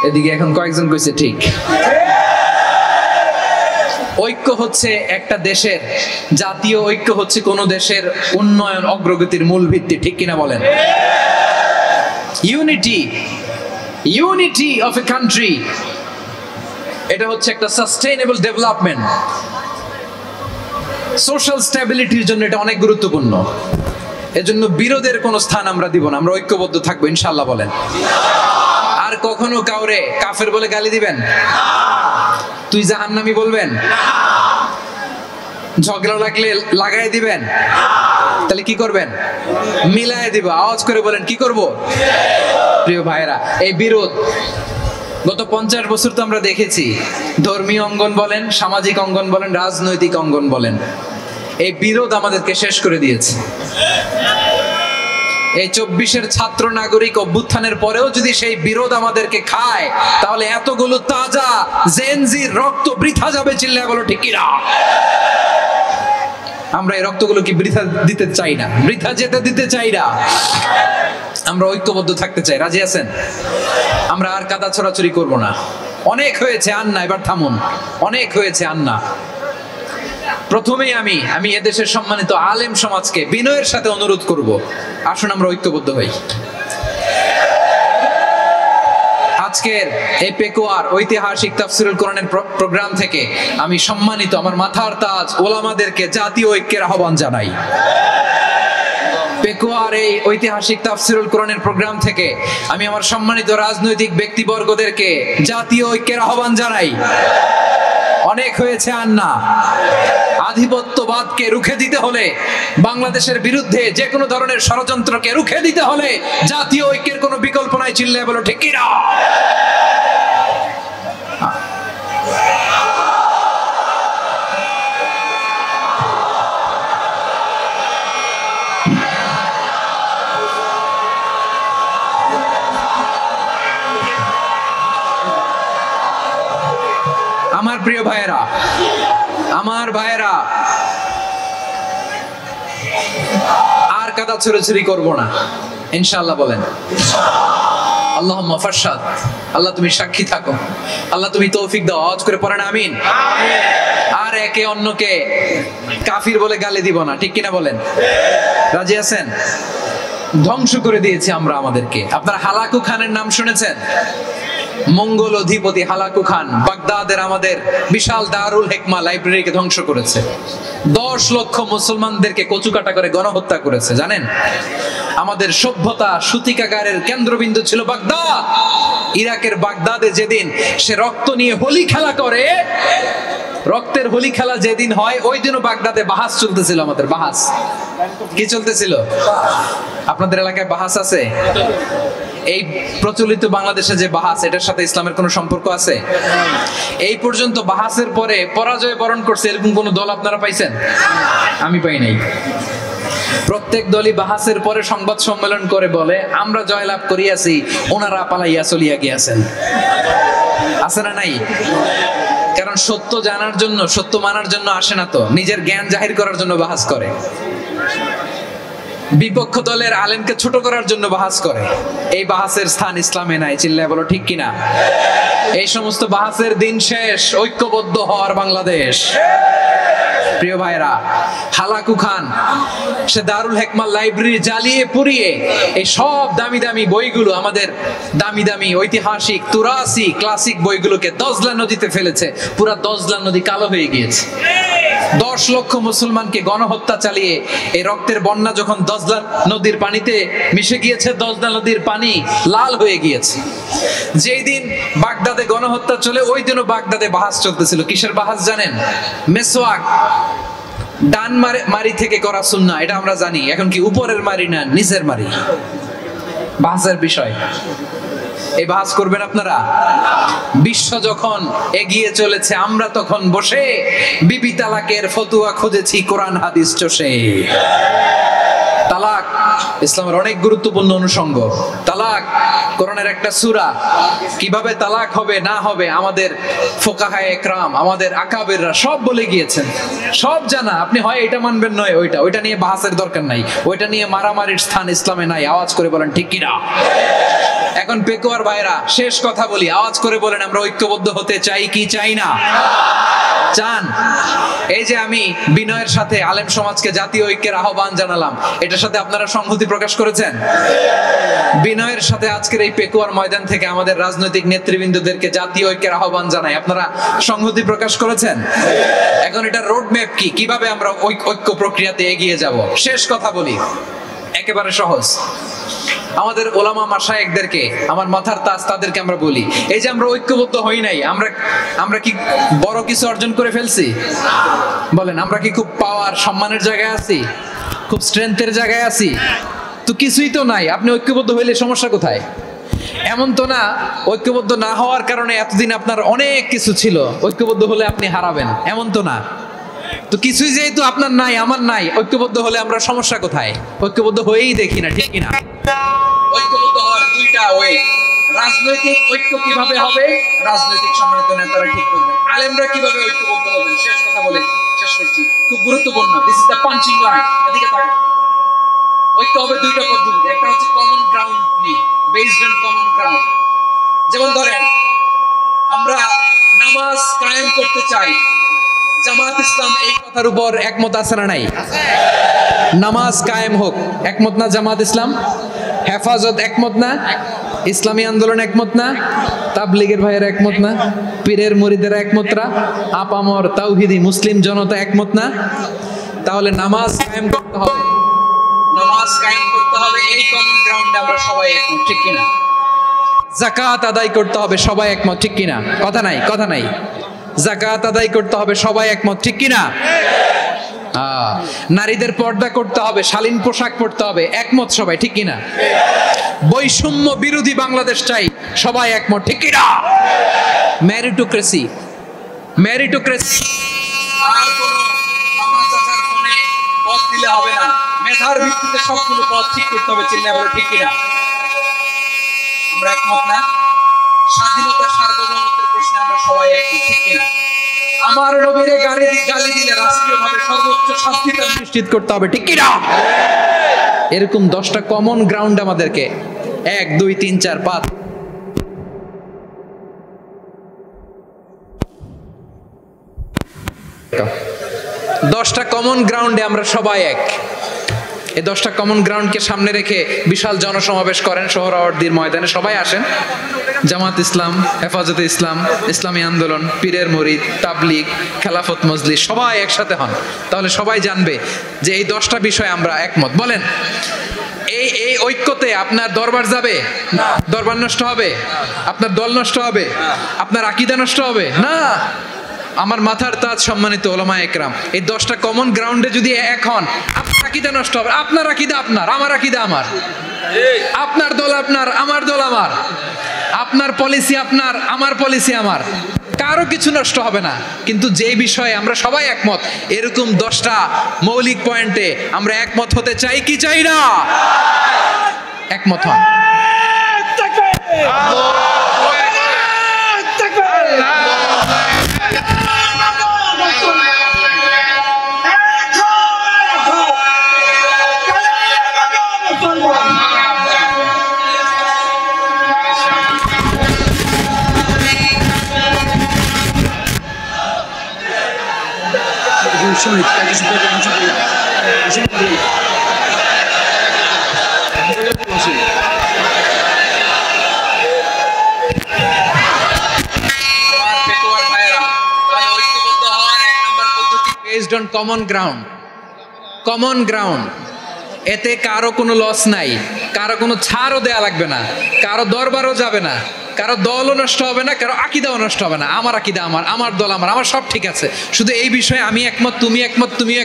এদিকে এখন কয়েকজন কইছে ঠিক। ঐক্য হচ্ছে একটা দেশের, জাতীয় ঐক্য হচ্ছে কোন দেশের উন্নয়ন, অগ্রগতির মূল ভিত্তি, ঠিক কিনা বলেন? ইউনিটি অফ এ কান্ট্রি, এটা হচ্ছে একটা সাস্টেইনেবল ডেভেলপমেন্ট, সোশ্যাল স্ট্যাবিলিটির জন্য এটা অনেক গুরুত্বপূর্ণ। এজন্য বিরোধের কোনো স্থান আমরা দিব না, আমরা ঐক্যবদ্ধ থাকবো ইনশাআল্লাহ। বলেন, আর কখনো কাউরে কাফের বলে গালি দিবেন? তুই জাহান্নামী বলবেন? ঝগড়া লাগলে লাগাই দিবেন? তাহলে কি করবেন? মিলাই দিব। আওয়াজ করে বলেন, কি করব? প্রিয় ভাইরা, এই বিরোধ গত 50 বছর তো আমরা দেখেছি, ধর্মীয় অঙ্গন বলেন, সামাজিক অঙ্গন বলেন, রাজনৈতিক অঙ্গন বলেন, এই বিরোধ আমাদেরকে শেষ করে দিয়েছে। এই 24-এর ছাত্র নাগরিক অভ্যুত্থানের পরেও যদি সেই বিরোধ আমাদেরকে খায়, তাহলে এতগুলো তাজা জেনজির রক্ত বৃথা যাবে। চিল্লায় বলো ঠিক কিনা? আমরা এই রক্তগুলো কি বৃথা দিতে চাই না, বৃথা যেতে দিতে চাই না। আমরা ঐক্যবদ্ধ থাকতে চাই। রাজি আছেন? আমরা আর কাদা ছড়াছড়ি করব না। অনেক হয়েছে আন্না, এবার থামুন। অনেক হয়েছে আন্না। প্রথমেই আমি এদেশের সম্মানিত আলেম সমাজকে বিনয়ের সাথে অনুরোধ করব, আসুন আমরা ঐক্যবদ্ধ হই। আজকের এই পেকুয়ার ঐতিহাসিক তাফসিরুল কোরআনের প্রোগ্রাম থেকে আমি সম্মানিত আমার মাথার তাজ ওলামাদেরকে জাতীয় ঐক্যের আহ্বান জানাই। পেকুয়ার এই ঐতিহাসিক তাফসিরুল কোরআনের প্রোগ্রাম থেকে আমি আমার সম্মানিত রাজনৈতিক ব্যক্তিবর্গদেরকে জাতীয় ঐক্যের আহ্বান জানাই। অনেক হয়েছে আন্না। আধিপত্যবাদকে রুখে দিতে হলে, বাংলাদেশের বিরুদ্ধে যে কোনো ধরনের ষড়যন্ত্রকে রুখে দিতে হলে জাতীয় ঐক্যের কোনো বিকল্প নাই। চিল্লায় বলো ঠিক কিনা? আমার প্রিয় ভাইয়েরা, আমার ভাইয়েরা, আর কাদা ছুড়াছুড়ি করব না ইনশাআল্লাহ। বলেন আল্লাহুম্মা ফারশাদ। আল্লাহ তুমি সাক্ষী থাকো, আল্লাহ তুমি তৌফিক দাও। আওয়াজ করে পড়েন আমিন। আর একে অন্যকে কাফির বলে গালি দিব না, ঠিক কিনা বলেন? রাজি আছেন? ধ্বংস করে দিয়েছি আমরা আমাদেরকে। আপনারা হালাকু খানের নাম শুনেছেন? মঙ্গল অধিপতি হালাকু খান বাগদাদের আমাদের বিশাল দারুল হিকমা লাইব্রেরিকে ধ্বংস করেছে। 10 লক্ষ মুসলমানদেরকে কচুকাটা করে গণহত্যা করেছে। জানেন, আমাদের সভ্যতা সূতিকাগারের কেন্দ্রবিন্দু ছিল বাগদাদ। ইরাকের বাগদাদে যেদিন সে রক্ত নিয়ে হোলি খেলা করে, রক্তের হোলি খেলা যেদিন হয়, ওই দিনও বাগদাদে বাহাস চলতেছিল। আমাদের বাহাস কি চলতেছিল? আপনাদের এলাকায় বাহাস আছে? এই প্রচলিত বাংলাদেশে যে বাহাস, এটার সাথে ইসলামের কোনো সম্পর্ক আছে? এই পর্যন্ত বাহাসের পরে পরাজয় বরণ করছে এরকম কোন দল আপনারা পাইছেন? আমি পাই নাই। প্রত্যেক দলই বাহাসের পরে সংবাদ সম্মেলন করে বলে আমরা জয়লাভ করিয়াছি, ওনারা পালাইয়া চলিয়া গিয়াছেন। আছে না নাই? কারণ সত্য জানার জন্য, সত্য মানার জন্য আসে না তো, নিজের জ্ঞান জাহির করার জন্য বাহাস করে। বিপক্ষ দলের আলেমকে ছোট করার জন্য বাহাস করে। এই বাহাসের স্থান ইসলামে নাই। চিল্লায় বলো ঠিক কিনা? এই সমস্ত বাহাসের দিন শেষ। ঐক্যবদ্ধ হওয়ার বাংলাদেশ। প্রিয় ভাইরা, হালাকু খান সে দারুল হিকমা লাইব্রেরি জ্বালিয়ে পুড়িয়ে এই সব দামি দামি বইগুলো, আমাদের দামি দামি ঐতিহাসিক তুরাসি ক্লাসিক বইগুলোকে দজলা নদীতে ফেলেছে। পুরা দজলা নদী কালো হয়ে গিয়েছে। 10 লক্ষ মুসলমানকে গণহত্যা চালিয়ে এই রক্তের বন্যা যখন দজলা নদীর পানিতে মিশে গিয়েছে, দজলা নদীর পানি লাল হয়ে গিয়েছে। যেই দিন বাগদাদে গণহত্যা চলে, ওই দিনও বাগদাদে বাহাস চলতেছিল। কিসের বাহাস জানেন? মেসওয়াক, ডান মারি থেকে করা সুন্নাহ, এটা আমরা জানি। এখন কি উপরের মারি না নিচের মারি? বাহাসের বিষয়। এই বাহাস করবেন আপনারা? বিশ্ব যখন এগিয়ে চলেছে, আমরা তখন বসে বিবি তালাকের ফতুয়া খুঁজেছি কোরআন হাদিস চষে। তালাক ইসলামের অনেক গুরুত্বপূর্ণ অনুষঙ্গ। তালাক কোরআনের একটা সূরা। কিভাবে তালাক হবে না হবে আমাদের ফুকাহায়ে ইকরাম, আমাদের আকাবেররা সব বলে গিয়েছেন, সব জানা। আপনি হয় এটা মানবেন নয় ওইটা নিয়ে বাহাসের দরকার নাই। ওইটা নিয়ে মারামারির স্থান ইসলামে নাই। আওয়াজ করে বলেন ঠিক কিনা? এখন পেকুয়ার ভাইরা, শেষ কথা বলি, আওয়াজ করে বলেন আমরা ঐক্যবদ্ধ হতে চাই কি চাই না? চান? এই যে আমি বিনয়ের সাথে আলেম সমাজকে জাতীয় ঐক্যের আহ্বান জানালাম, এটার সাথে আপনারা সংহতি প্রকাশ করেছেন? বিনয়ের সাথে আজকের এই পেকুয়ার ময়দান থেকে আমাদের রাজনৈতিক নেতৃবৃন্দদেরকে জাতীয় ঐক্যের আহ্বান জানাই, আপনারা সংহতি প্রকাশ করেছেন? এখন এটা রোড ম্যাপ কি, কিভাবে আমরা ঐক্য প্রক্রিয়াতে এগিয়ে যাব? শেষ কথা বলি, একেবারে সহজ। আমাদের ওলামা মাশায়েখদেরকে, আমার মাথার তাজ তাদেরকে আমরা বলি, এই যে আমরা ঐক্যবদ্ধ হই নাই, আমরা কি বড় কিছু অর্জন করে ফেলছি? বলেন, আমরা কি খুব পাওয়ার সম্মানের জায়গায় আছি? খুব স্ট্রেংথের জায়গায় আছি? তো কিছুই তো নাই। আপনি ঐক্যবদ্ধ হইলে সমস্যা কোথায়? এমন তো না ঐক্যবদ্ধ না হওয়ার কারণে এতদিন আপনার অনেক কিছু ছিল, ঐক্যবদ্ধ হলে আপনি হারাবেন, এমন তো না। তো কিছুই যেহেতু আপনার নাই আমার নাই, ঐক্যবদ্ধ হলে আমরা সমস্যা কোথায়? ঐক্যবদ্ধ হয়েই দেখি না, ঠিক কিনা? ঐক্যবদ্ধ হওয়ার দুইটা ওয়ে। রাজনৈতিক ঐক্য কিভাবে হবে? রাজনৈতিক সম্মানিত নেতারা ঠিক করবেন। আলেমরা কিভাবে ঐক্যবদ্ধ হবেন? শেষ কথা বলে শেষ করছি, খুব গুরুত্বপূর্ণ। This is the punching line. এদিকে তাকান। ঐক্য হবে দুইটা পদ্ধতিতে। একটা হচ্ছে কমন গ্রাউন্ড নিয়ে, বেসড অন কমন গ্রাউন্ড। যেমন ধরেন আমরা নামাজ কায়েম করতে চাই, জামাত ইসলাম এই কথার উপর একমত আছে না নাই? নামাজ কায়েম হোক, একমত না জামাত ইসলাম? হেফাজত একমত না? ইসলামী আন্দোলন একমত না? তাবলীগের ভাইয়েরা একমত না? পীরের মুরিদেরা একমত না? আপামর তাওহীদি মুসলিম জনতা একমত না? তাহলে নামাজ কায়েম করতে হবে, নামাজ কায়েম করতে হবে, এই কমন গ্রাউন্ডে আমরা সবাই একমত, ঠিক কিনা? যাকাত আদায় করতে হবে, সবাই একমত, ঠিক কিনা? কথা নাই, কথা নাই। যাকাত আদায় করতে হবে, সবাই একমত, ঠিক কিনা? নারীদের পর্দা করতে হবে, শালীন পোশাক পরতে হবে, একমত সবাই, ঠিক কিনা? বৈষম্য বিরোধী বাংলাদেশ চাই, সবাই একমত, ঠিক কিনা? Meritocracy, meritocracy. আর কোন মামা চাচার ফোনে পদ দিলে হবে না, মেধার ভিত্তিতে সবগুলো পদ ঠিক করতে হবে, চিল্লায় বলো ঠিক কিনা? আমরা একমত না? স্বাধীনতা সার্বভৌমত্বের প্রশ্নে আমরা সবাই একমত, ঠিক কিনা? আমার নবীরে গালি দিলে রাষ্ট্রীয়ভাবে সর্বোচ্চ শাস্তি নিশ্চিত করতে হবে, ঠিক কিনা? এরকম 10টা কমন গ্রাউন্ড আমাদেরকে 1 2 3 4 5 10টা কমন গ্রাউন্ডে আমরা সবাই এক। এই 10টা কমন গ্রাউন্ডকে সামনে রেখে বিশাল জনসমাবেশ করেন সোহরাওয়ার্দীর ময়দানে, সবাই আসেন। জামাত ইসলাম, হেফাজতে ইসলাম, ইসলামী আন্দোলন, পীরের মুরিদ, তাবলীগ, খেলাফত মজলিস, সবাই একসাথে হন। তাহলে সবাই জানবে যে এই 10টা বিষয়ে আমরা একমত। বলেন, এই ঐক্যতে আপনার দরবার যাবে? দরবার নষ্ট হবে? আপনার দল নষ্ট হবে? আপনার আকীদা নষ্ট হবে? না। আমার মাথার তাজ সম্মানিত ওলামায়ে একরাম, এই 10টা কমন গ্রাউন্ডে যদি এক হন, আপনার আকীদা নষ্ট হবে। আপনার আকীদা আপনার, আমার আকীদা আমার, আপনার দল আপনার, আমার দল আমার, আপনার পলিসি আপনার, আমার পলিসি আমার, কারো কিছু নষ্ট হবে না। কিন্তু যে বিষয়ে আমরা সবাই একমত, এরকম 10টা মৌলিক পয়েন্টে আমরা একমত হতে চাই কি চাই না? একমত হন। Based on common ground, common ground, এতে কারো কোনো লস নাই, কারো কোনো ছাড়ও দেয়া লাগবে না, কারো দরবারও যাবে না, কারো দলও নষ্ট হবে না, কারো আকীদাও নষ্ট হবে না। আমার আকীদা আমার, আমার দল আমার, আমার সব ঠিক আছে। শুধু এই বিষয়ে আমি একমত, তুমি একমত, তুমি